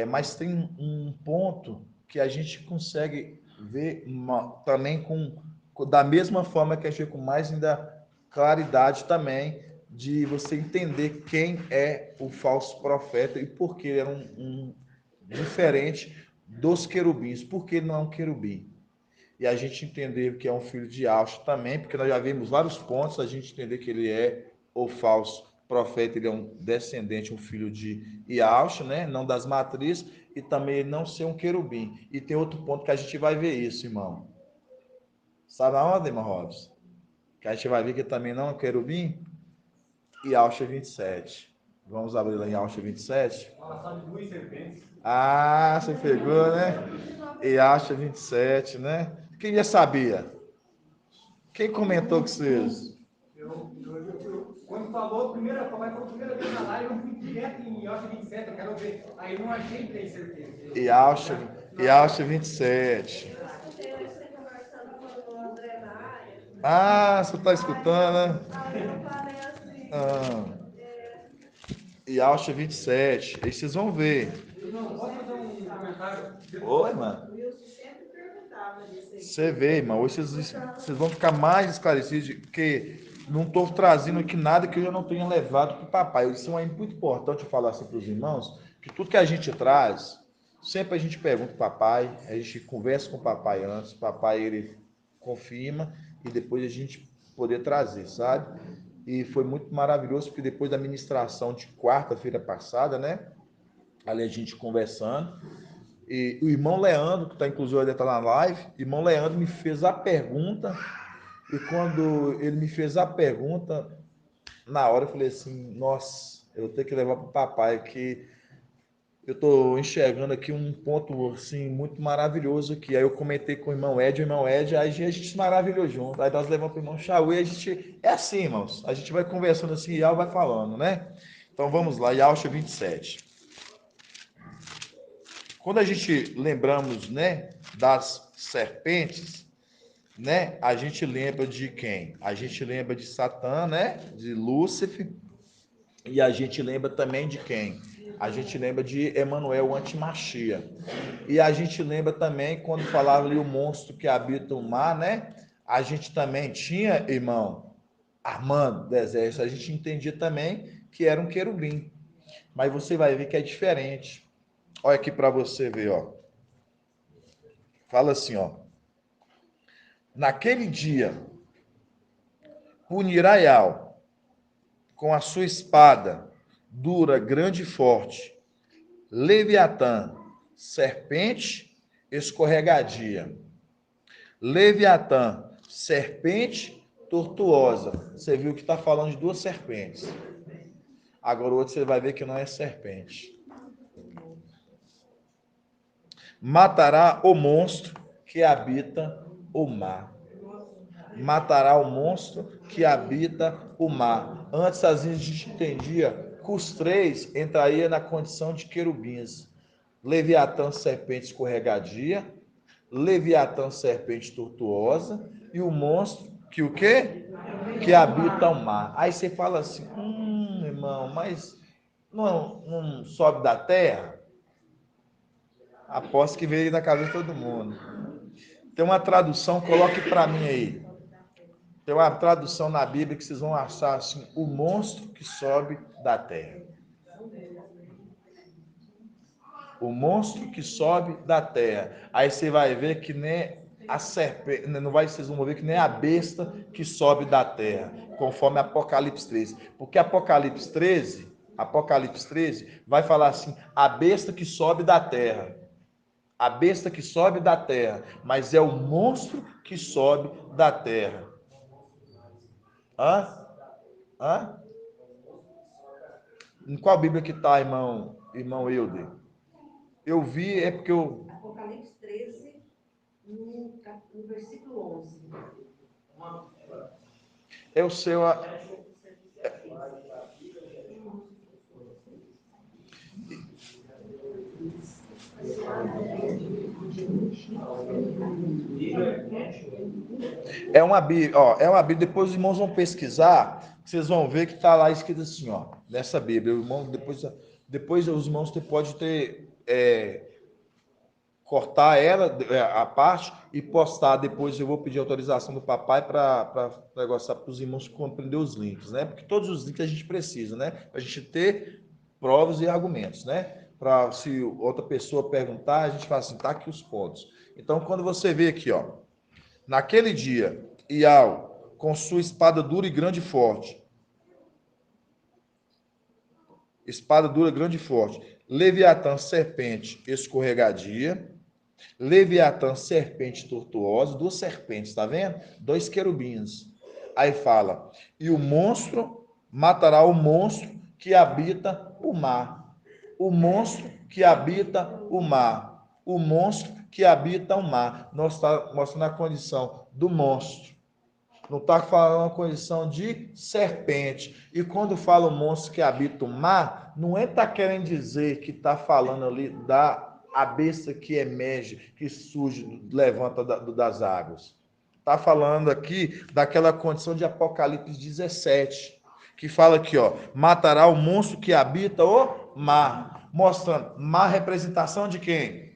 A: Mas tem um ponto que a gente consegue ver também da mesma forma que a gente vê com mais ainda claridade também de você entender quem é o falso profeta e por que ele era diferente dos querubins, por que ele não é um querubim. E a gente entender que é um filho de Aush também, porque nós já vimos vários pontos, a gente entender que ele é o falso profeta, ele é um descendente, um filho de Iaush, né? Não das matrizes, e também ele não ser um querubim. E tem outro ponto que a gente vai ver isso, irmão. Sabe aonde, irmão Robson? Que a gente vai ver que também não é um querubim? Iaush 27. Vamos abrir lá em Iaush 27?
B: Fala só de duas serpentes.
A: Ah, você pegou, né? Iaush 27, né? Quem já sabia? Quem comentou com vocês?
B: Quando falou, falou a primeira vez na live, eu fui direto em Iaush 27, eu quero ver. Aí não achei três certezas.
A: Iaush 27. Ah, você está escutando, né? Ah. e Alcha 27. Aí vocês vão ver.
B: Irmão, posso fazer um comentário?
A: Oi, mano.
C: O Wilson sempre perguntava disso aí.
A: Você vê, irmão. Hoje vocês vão ficar mais esclarecidos, porque não estou trazendo aqui nada que eu já não tenha levado para o papai. Isso é muito importante eu falar assim para os irmãos, que tudo que a gente traz, sempre a gente pergunta para o papai, a gente conversa com o papai antes, o papai ele confirma e depois a gente poder trazer, sabe? E foi muito maravilhoso, porque depois da ministração de quarta-feira passada, né? Ali a gente conversando, e o irmão Leandro, que está inclusive ele está na live, o irmão Leandro me fez a pergunta, e quando ele me fez a pergunta, na hora eu falei assim, nossa, eu tenho que levar para o papai, que eu estou enxergando aqui um ponto assim, muito maravilhoso aqui. Aí eu comentei com o irmão Ed, aí a gente se maravilhou junto. Aí nós levamos para o irmão Chauí, a gente. É assim, irmãos. A gente vai conversando assim, e Ial vai falando, né? Então vamos lá, Ialcha 27. Quando a gente lembramos, né, das serpentes, né, a gente lembra de quem? A gente lembra de Satã, né, de Lúcifer, e a gente lembra também de quem? A gente lembra de Emanuel, o antimachia. E a gente lembra também, quando falava ali o monstro que habita o mar, né? A gente também tinha, irmão, Armando do exército, a gente entendia também que era um querubim. Mas você vai ver que é diferente. Olha aqui para você ver, ó. Fala assim, ó. Naquele dia, punirá Ial com a sua espada, dura, grande e forte, Leviatã, serpente escorregadia. Leviatã, serpente tortuosa. Você viu que está falando de duas serpentes. Agora o outro você vai ver que não é serpente. Matará o monstro que habita o mar. Matará o monstro que habita o mar. Antes a gente entendia que os três entrariam na condição de querubins. Leviatã, serpente escorregadia, Leviatã, serpente tortuosa, e o monstro que o quê? Que habita o mar. Aí você fala assim, irmão, mas não sobe da terra? Aposto que veio na cabeça de todo mundo. Tem uma tradução, coloque para mim aí. Tem uma tradução na Bíblia que vocês vão achar assim, o monstro que sobe da terra. O monstro que sobe da terra. Aí você vai ver que nem a serpente, não vai, vocês vão ver que nem a besta que sobe da terra, conforme Apocalipse 13. Porque Apocalipse 13 vai falar assim, a besta que sobe da terra. A besta que sobe da terra, mas é o monstro que sobe da terra. Hã? Hã? Em qual Bíblia que está, irmão Euder? Eu vi, é porque eu...
C: Apocalipse 13, no versículo 11.
A: É o seu... É uma Bíblia, ó, é uma Bíblia, depois os irmãos vão pesquisar, vocês vão ver que está lá escrito assim, ó, nessa Bíblia. O irmão, depois os irmãos podem ter... cortar ela, a parte, e postar. Depois eu vou pedir autorização do papai para negociar para os irmãos compreender os links, né? Porque todos os links a gente precisa, né? Para a gente ter provas e argumentos, né? Para se outra pessoa perguntar, a gente fala assim, tá aqui os pontos. Então, quando você vê aqui, ó, naquele dia, Ial, com sua espada dura e grande e forte, espada dura, grande e forte, Leviatã, serpente escorregadia, Leviatã, serpente tortuosa, duas serpentes, tá vendo? Dois querubins. Aí fala, e o monstro matará o monstro que habita o mar. O monstro que habita o mar. O monstro que habita o mar. Nós está mostrando a condição do monstro. Não está falando a condição de serpente. E quando fala o monstro que habita o mar, não é tá querendo dizer que está falando ali da a besta que emerge, que surge, levanta das águas. Está falando aqui daquela condição de Apocalipse 17, que fala aqui, ó, matará o monstro que habita o mar, mostrando mar representação de quem?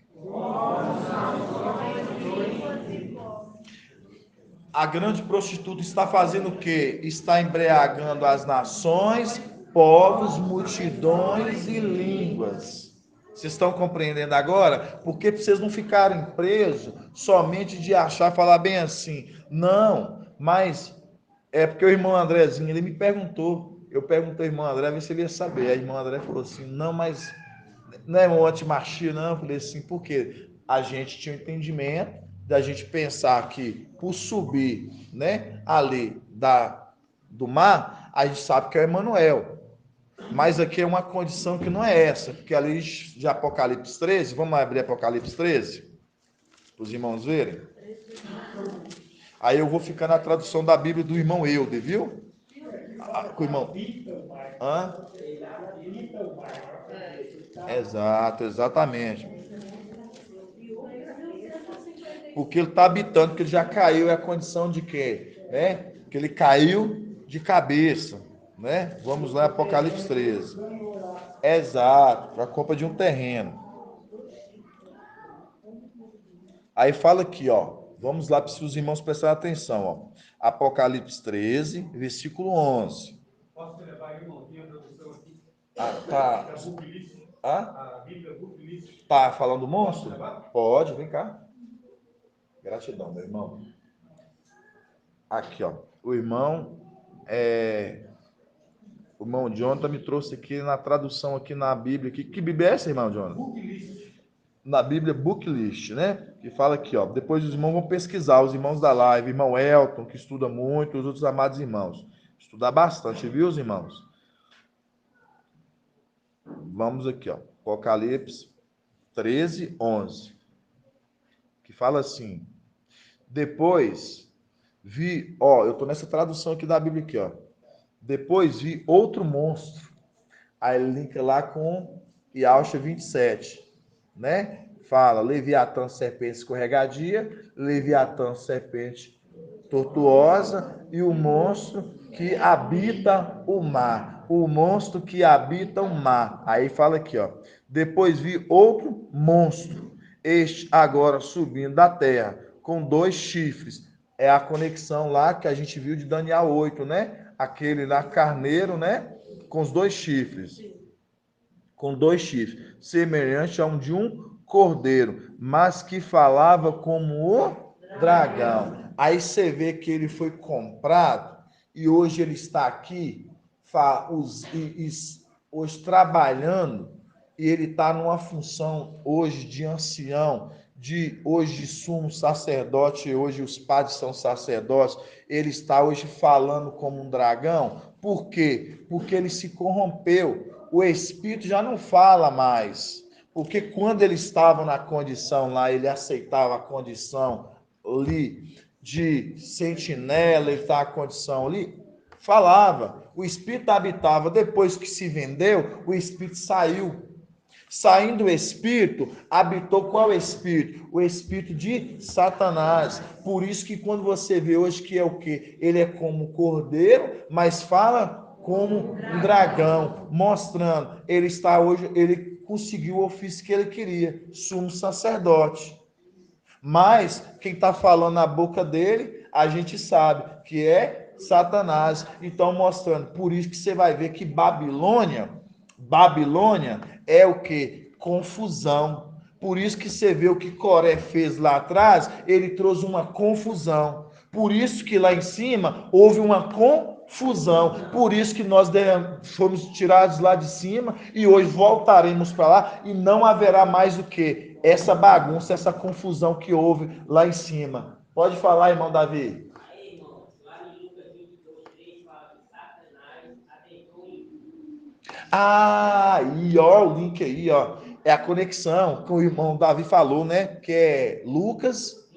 A: A grande prostituta está fazendo o quê? Está embriagando as nações, povos, multidões e línguas. Vocês estão compreendendo agora? Porque vocês não ficarem presos somente de achar, falar bem assim. Não, mas é porque o irmão Andrezinho, ele me perguntou. Eu perguntei ao irmão André, ver se ele ia saber. Aí o irmão André falou assim, não, mas não é um antimachia, não. Eu falei assim, por quê? A gente tinha um entendimento da gente pensar que por subir, né, ali do mar, a gente sabe que é o Emanuel. Mas aqui é uma condição que não é essa, porque ali de Apocalipse 13, vamos abrir Apocalipse 13, para os irmãos verem. Aí eu vou ficar na tradução da Bíblia do irmão Eude, viu? Com o irmão. Hã? Exato, exatamente. Porque ele está habitando, porque ele já caiu, é a condição de quê? Né? Que ele caiu de cabeça, né? Vamos lá, Apocalipse 13. Exato, a compra de um terreno. Aí fala aqui, ó. Vamos lá para os irmãos prestarem atenção, ó. Apocalipse 13, versículo 11.
B: Posso levar aí, irmão? Tem a tradução aqui.
A: Tá.
B: A Bíblia Booklist.
A: Tá falando do monstro? Pode, vem cá. Gratidão, meu irmão. Aqui, ó. O irmão Jonathan me trouxe aqui na tradução aqui na Bíblia. Que Bíblia é essa, irmão Jonathan?
B: Booklist.
A: Na Bíblia Booklist, né? Que fala aqui, ó. Depois os irmãos vão pesquisar, os irmãos da live, irmão Elton, que estuda muito, os outros amados irmãos. Estudar bastante, viu, os irmãos? Vamos aqui, ó. Apocalipse 13, 11. Que fala assim. Depois vi, ó, eu tô nessa tradução aqui da Bíblia aqui, ó. Depois vi outro monstro. Aí linka lá com Yahshua 27, né? Fala Leviatã, serpente escorregadia, Leviatã, serpente tortuosa e o monstro que habita o mar. O monstro que habita o mar. Aí fala aqui, ó. Depois vi outro monstro, este agora subindo da terra, com 2 chifres. É a conexão lá que a gente viu de Daniel 8, né? Aquele lá carneiro, né? Com os 2 chifres. Com 2 chifres. Semelhante a de um cordeiro, mas que falava como o dragão. Aí você vê que ele foi comprado e hoje ele está aqui hoje trabalhando, e ele está numa função hoje de ancião, hoje de sumo sacerdote, hoje os padres são sacerdotes, ele está hoje falando como um dragão. Por quê? Porque ele se corrompeu, o Espírito já não fala mais, porque quando ele estava na condição lá, ele aceitava a condição ali de sentinela, ele está na condição ali, falava, o Espírito habitava. Depois que se vendeu, o Espírito saiu. Saindo o Espírito, habitou qual Espírito? O Espírito de Satanás. Por isso que quando você vê hoje que é o quê? Ele é como cordeiro, mas fala como um dragão, mostrando, ele está hoje, ele conseguiu o ofício que ele queria, sumo sacerdote. Mas quem está falando na boca dele, a gente sabe que é Satanás. Então, mostrando, por isso que você vai ver que Babilônia é o que? Confusão. Por isso que você vê o que Coré fez lá atrás, ele trouxe uma confusão. Por isso que lá em cima houve uma confusão. Por isso que nós fomos tirados lá de cima e hoje voltaremos para lá e não haverá mais o que? Essa bagunça, essa confusão que houve lá em cima. Pode falar, irmão Davi. Ah, aí, ó, o link aí, ó. É a conexão que o irmão Davi falou, né? Que é Lucas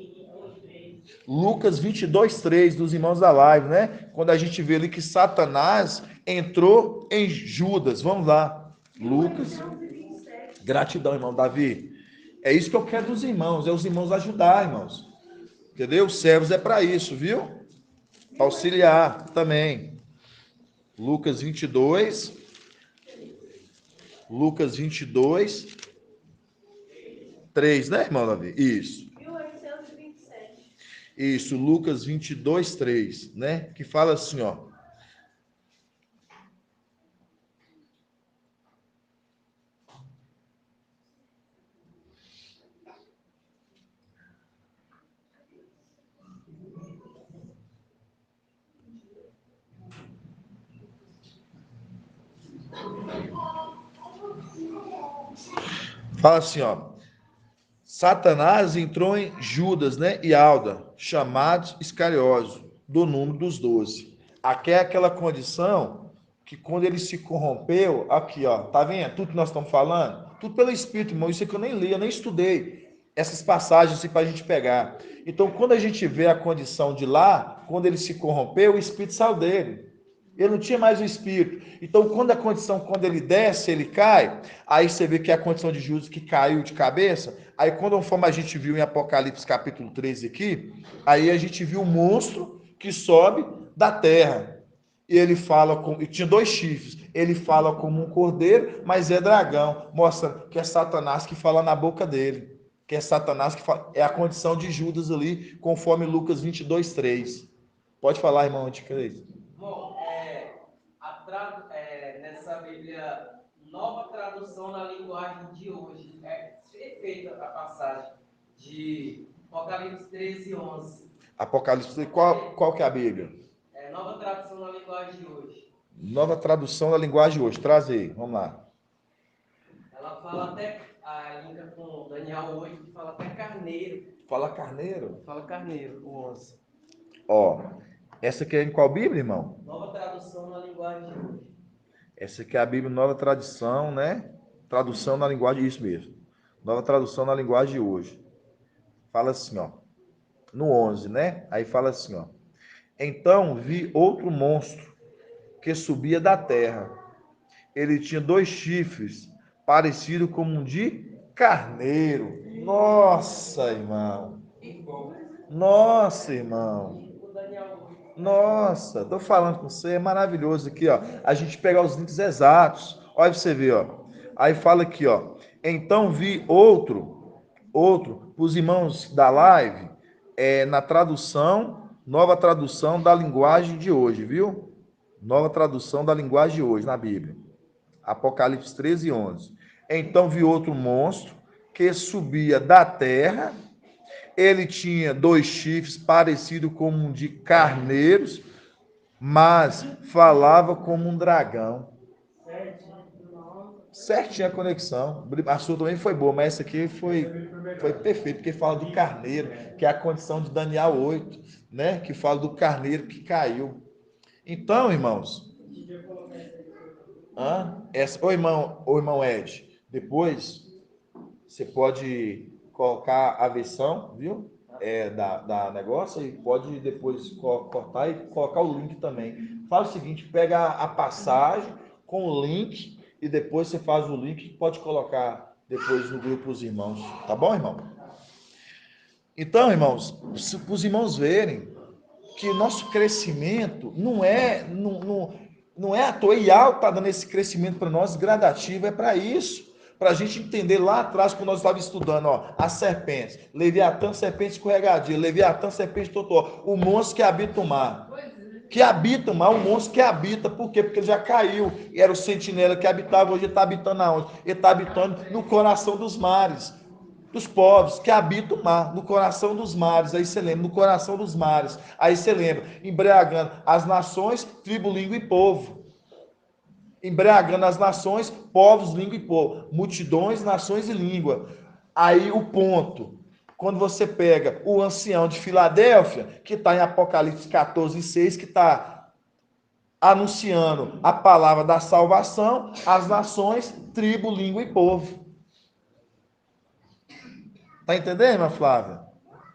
A: 22:3 dos irmãos da live, né? Quando a gente vê ali que Satanás entrou em Judas. Vamos lá. Lucas. Gratidão, irmão Davi. É isso que eu quero dos irmãos, é os irmãos ajudar, irmãos. Entendeu? Os servos é para isso, viu? Auxiliar também. Lucas 22. Lucas 22, 3, né, irmão Davi? Isso.
C: 1827.
A: Isso, Lucas 22, 3, né? Que fala assim, ó. Fala assim, ó. Satanás entrou em Judas, né? E Alda, chamados Iscariosos, do número dos 12. Aqui é aquela condição que quando ele se corrompeu, aqui, ó, tá vendo? Tudo que nós estamos falando, tudo pelo Espírito, irmão. Isso aqui eu nem li, eu nem estudei essas passagens assim, para a gente pegar. Então, quando a gente vê a condição de lá, quando ele se corrompeu, o Espírito saiu dele. Ele não tinha mais o Espírito. Então, quando a condição, quando ele desce, ele cai, aí você vê que é a condição de Judas que caiu de cabeça. Aí, conforme a gente viu em Apocalipse capítulo 13 aqui, aí a gente viu o monstro que sobe da terra. E ele fala com. E tinha 2 chifres. Ele fala como um cordeiro, mas é dragão. Mostra que é Satanás que fala na boca dele. Que é Satanás que fala. É a condição de Judas ali, conforme Lucas 22, 3. Pode falar, irmão Anticreis.
D: Bom, nessa Bíblia, nova tradução na linguagem de hoje, é feita a passagem de Apocalipse 13, 11.
A: Apocalipse, qual que é a Bíblia?
D: Nova tradução na linguagem de hoje.
A: Nova tradução da linguagem de hoje. Traz aí, vamos lá.
D: Ela fala até, a linka com Daniel 8, que fala até carneiro.
A: Fala carneiro?
D: Fala carneiro, o 11.
A: Ó, essa aqui é em qual Bíblia, irmão?
D: Nova tradução na linguagem de hoje.
A: Essa aqui é a Bíblia Nova Tradução, né? Tradução na linguagem, isso mesmo. Nova tradução na linguagem de hoje. Fala assim, ó. No 11, né? Aí fala assim, ó. Então vi outro monstro que subia da terra. Ele tinha 2 chifres, parecido como um de carneiro. Nossa, irmão. Nossa, irmão. Nossa, tô falando com você, é maravilhoso aqui, ó. A gente pegar os links exatos. Olha pra você ver, ó. Aí fala aqui, ó. Então vi outro, os irmãos da live, na tradução, nova tradução da linguagem de hoje, viu? Nova tradução da linguagem de hoje, na Bíblia. Apocalipse 13, 11. Então vi outro monstro que subia da terra. Ele tinha 2 chifres, parecido como um de carneiros, mas falava como um dragão. Certinho a conexão. A sua também foi boa, mas essa aqui foi perfeito, porque fala do carneiro, que é a condição de Daniel 8, né? Que fala do carneiro que caiu. Então, irmãos, ô irmão Ed, depois você pode colocar a versão, viu? Da negócio e pode depois cortar e colocar o link também. Faz o seguinte, pega a passagem com o link e depois você faz o link que pode colocar depois no grupo os irmãos. Tá bom, irmão? Então, irmãos, para os irmãos verem que o nosso crescimento não é à toa. E Al está dando esse crescimento para nós gradativo, é para isso. Para a gente entender lá atrás, quando nós estávamos estudando, ó, as serpentes, Leviatã, serpente escorregadia, Leviatã, serpente totó, o monstro que habita o mar. Que habita o mar, o monstro que habita, por quê? Porque ele já caiu, e era o sentinela que habitava, hoje ele está habitando aonde? Ele está habitando no coração dos mares, dos povos que habitam o mar, no coração dos mares, aí você lembra, no coração dos mares, aí você lembra, embriagando as nações, tribo, língua e povo. Embriagando as nações, povos, língua e povo. Multidões, nações e língua. Aí o ponto, quando você pega o ancião de Filadélfia, que está em Apocalipse 14, 6, que está anunciando a palavra da salvação às nações, tribo, língua e povo. Tá entendendo, irmã Flávia?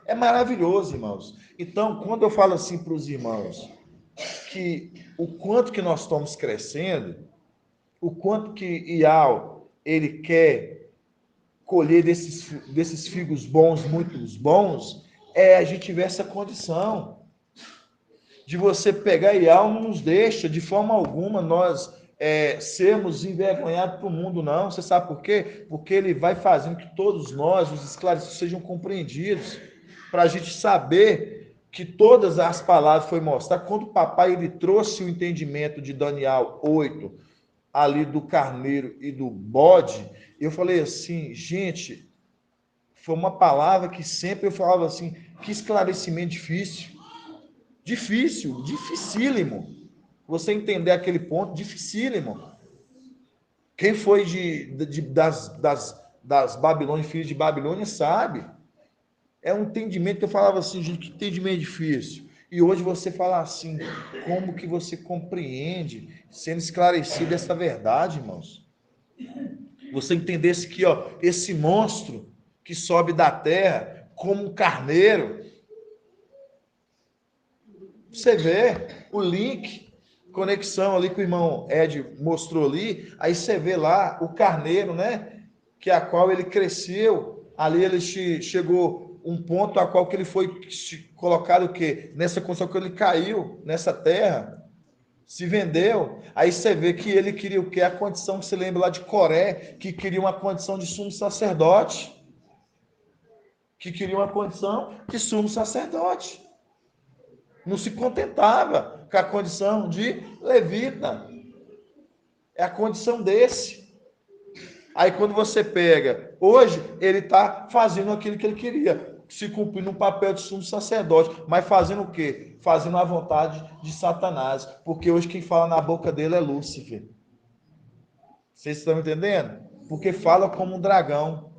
A: É maravilhoso, irmãos. Então, quando eu falo assim para os irmãos, que o quanto que nós estamos crescendo, o quanto que Ial, ele quer colher desses figos bons, muito bons, a gente ver essa condição. de você pegar e algo não nos deixa de forma alguma nós sermos envergonhados para o mundo, não. Você sabe por quê? Porque ele vai fazendo que todos nós, os esclarecidos, sejam compreendidos, para a gente saber que todas as palavras foi mostrar. Quando o papai ele trouxe o entendimento de Daniel 8, ali do carneiro e do bode, eu falei assim, gente, foi uma palavra que sempre eu falava assim, que esclarecimento difícil. Difícil, dificílimo. Você entender aquele ponto, dificílimo. Quem foi das Babilônias, filhos de Babilônia, sabe. É um entendimento que eu falava assim, gente, que entendimento difícil. E hoje você fala assim, como que você compreende, sendo esclarecido essa verdade, irmãos? Você entendesse que, ó, esse monstro que sobe da terra como um carneiro, você vê o link, conexão ali que o irmão Ed mostrou ali, aí você vê lá o carneiro, né? Que a qual ele cresceu, ali ele chegou um ponto a qual que ele foi colocado o quê? Nessa condição que ele caiu nessa terra, se vendeu. Aí você vê que ele queria o quê? A condição que você lembra lá de Coré, que queria uma condição de sumo sacerdote, que queria uma condição de sumo sacerdote. Não se contentava com a condição de levita. É a condição desse. Aí quando você pega, hoje ele está fazendo aquilo que ele queria, se cumprindo um papel de sumo sacerdote, mas fazendo o quê? Fazendo a vontade de Satanás, porque hoje quem fala na boca dele é Lúcifer. Vocês estão entendendo? Porque fala como um dragão.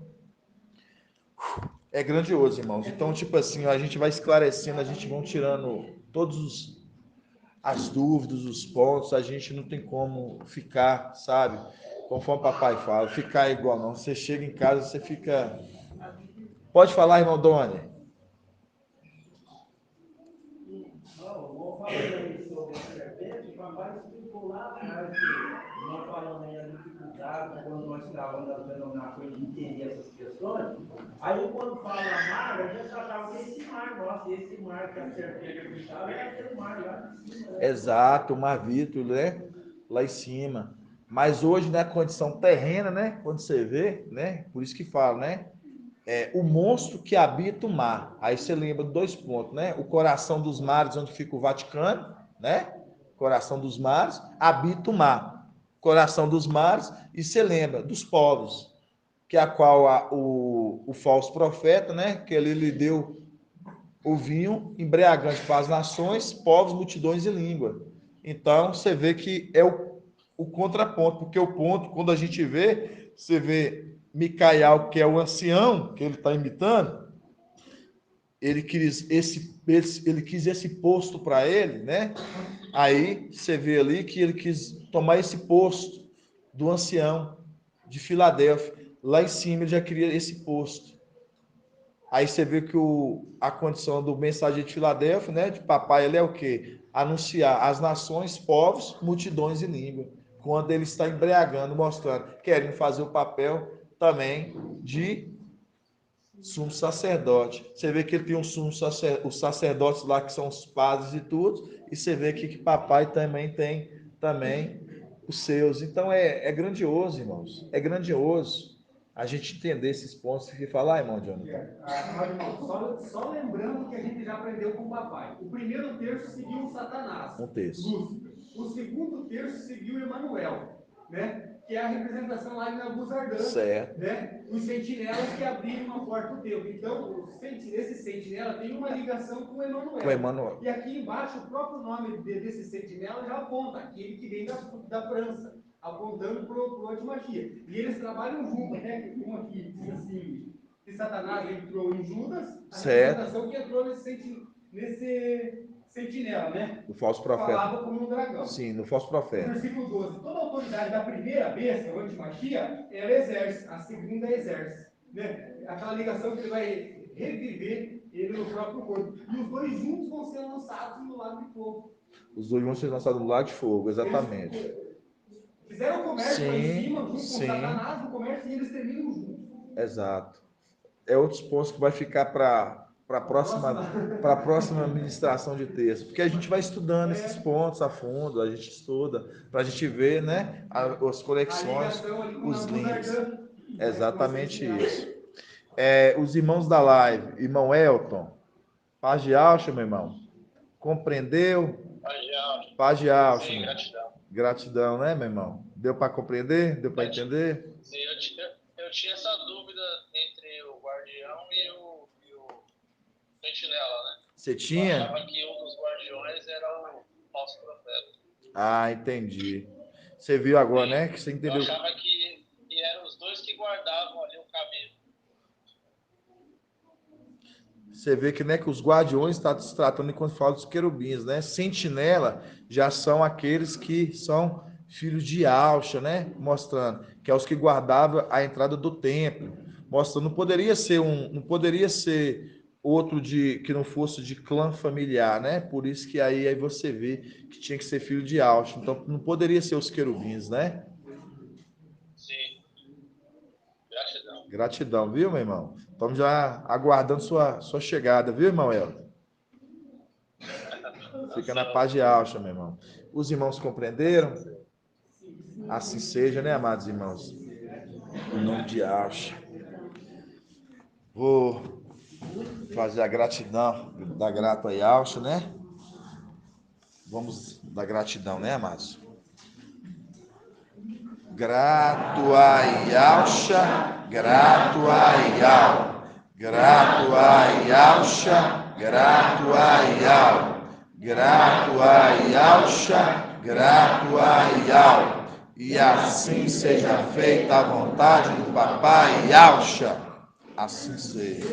A: É grandioso, irmãos. Então, tipo assim, a gente vai esclarecendo, a gente vai tirando todos as dúvidas, os pontos, a gente não tem como ficar, sabe? Conforme o papai fala, ficar igual não. Você chega em casa, você fica. Pode falar, irmão Doni.
E: Não, vou falar aí sobre a serpente, o papai explicou lá atrás que nós falamos aí a dificuldade quando nós estávamos andando na frente de entender essas questões. Aí quando fala mar, a gente tratava que esse mar, nossa, esse mar que a serpente habitava era aquele mar lá de cima. Né?
A: Exato, o mar Vítor, né? Lá em cima. Mas hoje, na condição terrena, né? Quando você vê, né? Por isso que fala, né? O monstro que habita o mar. Aí você lembra de 2 pontos, né? O coração dos mares, onde fica o Vaticano, né? Coração dos mares, habita o mar. Coração dos mares, e você lembra dos povos, que é a qual o falso profeta, né? Que ele lhe deu o vinho embriagante para as nações, povos, multidões e língua. Então, você vê que é o contraponto, porque o ponto, quando a gente vê, você vê Micael, que é o ancião, que ele está imitando, ele quis esse posto para ele, né? Aí você vê ali que ele quis tomar esse posto do ancião de Filadélfia. Lá em cima ele já queria esse posto. Aí você vê que a condição do mensageiro de Filadélfia, né, de papai, ele é o quê? Anunciar às nações, povos, multidões e língua. Quando ele está embriagando, mostrando, querendo fazer o papel também de sumo sacerdote. Você vê que ele tem os sacerdotes lá que são os padres e tudo, e você vê que papai também tem os seus. Então é grandioso, irmãos. É grandioso a gente entender esses pontos e falar, irmão Jonathan.
B: Só lembrando que a gente já aprendeu com o papai. O primeiro terço seguiu o Satanás,
A: Um terço.
B: Lúcifer. O segundo terço seguiu Emanuel, né? Que é a representação lá de Nabuzardã,
A: certo.
B: né? Os sentinelas que abriram uma porta do tempo. Então, esse sentinela tem uma ligação com Emanuel.
A: Com Emanuel.
B: E aqui embaixo, o próprio nome desse sentinela já aponta, aquele que vem da França, apontando para o antimagia. E eles trabalham juntos, né? Um aqui diz assim, que Satanás entrou em Judas, a representação que entrou nesse sentinela, né?
A: Do falso profeta.
B: Falava como um dragão.
A: Sim, no falso profeta.
B: Versículo 12. Toda a autoridade da primeira besta, o antimachia, ela exerce, a segunda exerce. Né? Aquela ligação que ele vai reviver ele no próprio corpo. E os dois juntos vão ser lançados no lago de fogo.
A: Os dois vão ser lançados no lago de fogo, exatamente.
B: Eles fizeram o comércio lá em cima, junto com Satanás, no comércio, e eles terminam juntos.
A: Exato. É outros pontos que vai ficar para para a próxima ministração de texto, porque a gente vai estudando esses pontos a fundo, a gente estuda, para a gente ver, né, as conexões, os links. Exatamente isso. Os irmãos da live, irmão Elton, paz de Alcha, meu irmão. Compreendeu? Paz de Alcha. Sim, gratidão. Gratidão, né, meu irmão? Deu para compreender? Deu para entender?
F: Sim, eu tinha essa dúvida entre o guardião e o sentinela, né?
A: Você tinha?
F: Eu achava que um dos guardiões era o falso profeta.
A: Ah, entendi. Você viu agora, né? Que você entendeu.
F: Eu achava que eram os dois que guardavam ali o caminho.
A: Você vê que, né, que os guardiões estão se tratando enquanto fala dos querubins, né? Sentinela já são aqueles que são filhos de Alcha, né? Mostrando que é os que guardavam a entrada do templo. Mostrando, não poderia ser outro que não fosse de clã familiar, né? Por isso que aí você vê que tinha que ser filho de Alcha. Então não poderia ser os querubins, né?
F: Sim. Gratidão.
A: Gratidão, viu, meu irmão? Estamos já aguardando sua chegada, viu, irmão Elton? Fica na paz de Alcha, meu irmão. Os irmãos compreenderam? Assim seja, né, amados irmãos? Em nome de Alcha. Vou fazer a gratidão, dar grato a Alcha, né? Vamos dar gratidão, né, amados? Grato a Alcha, grato a Ial. Grato a Alcha, grato a Ial. Grato a Alcha, grato a Ial. E assim seja feita a vontade do papai Alcha. Assim seja.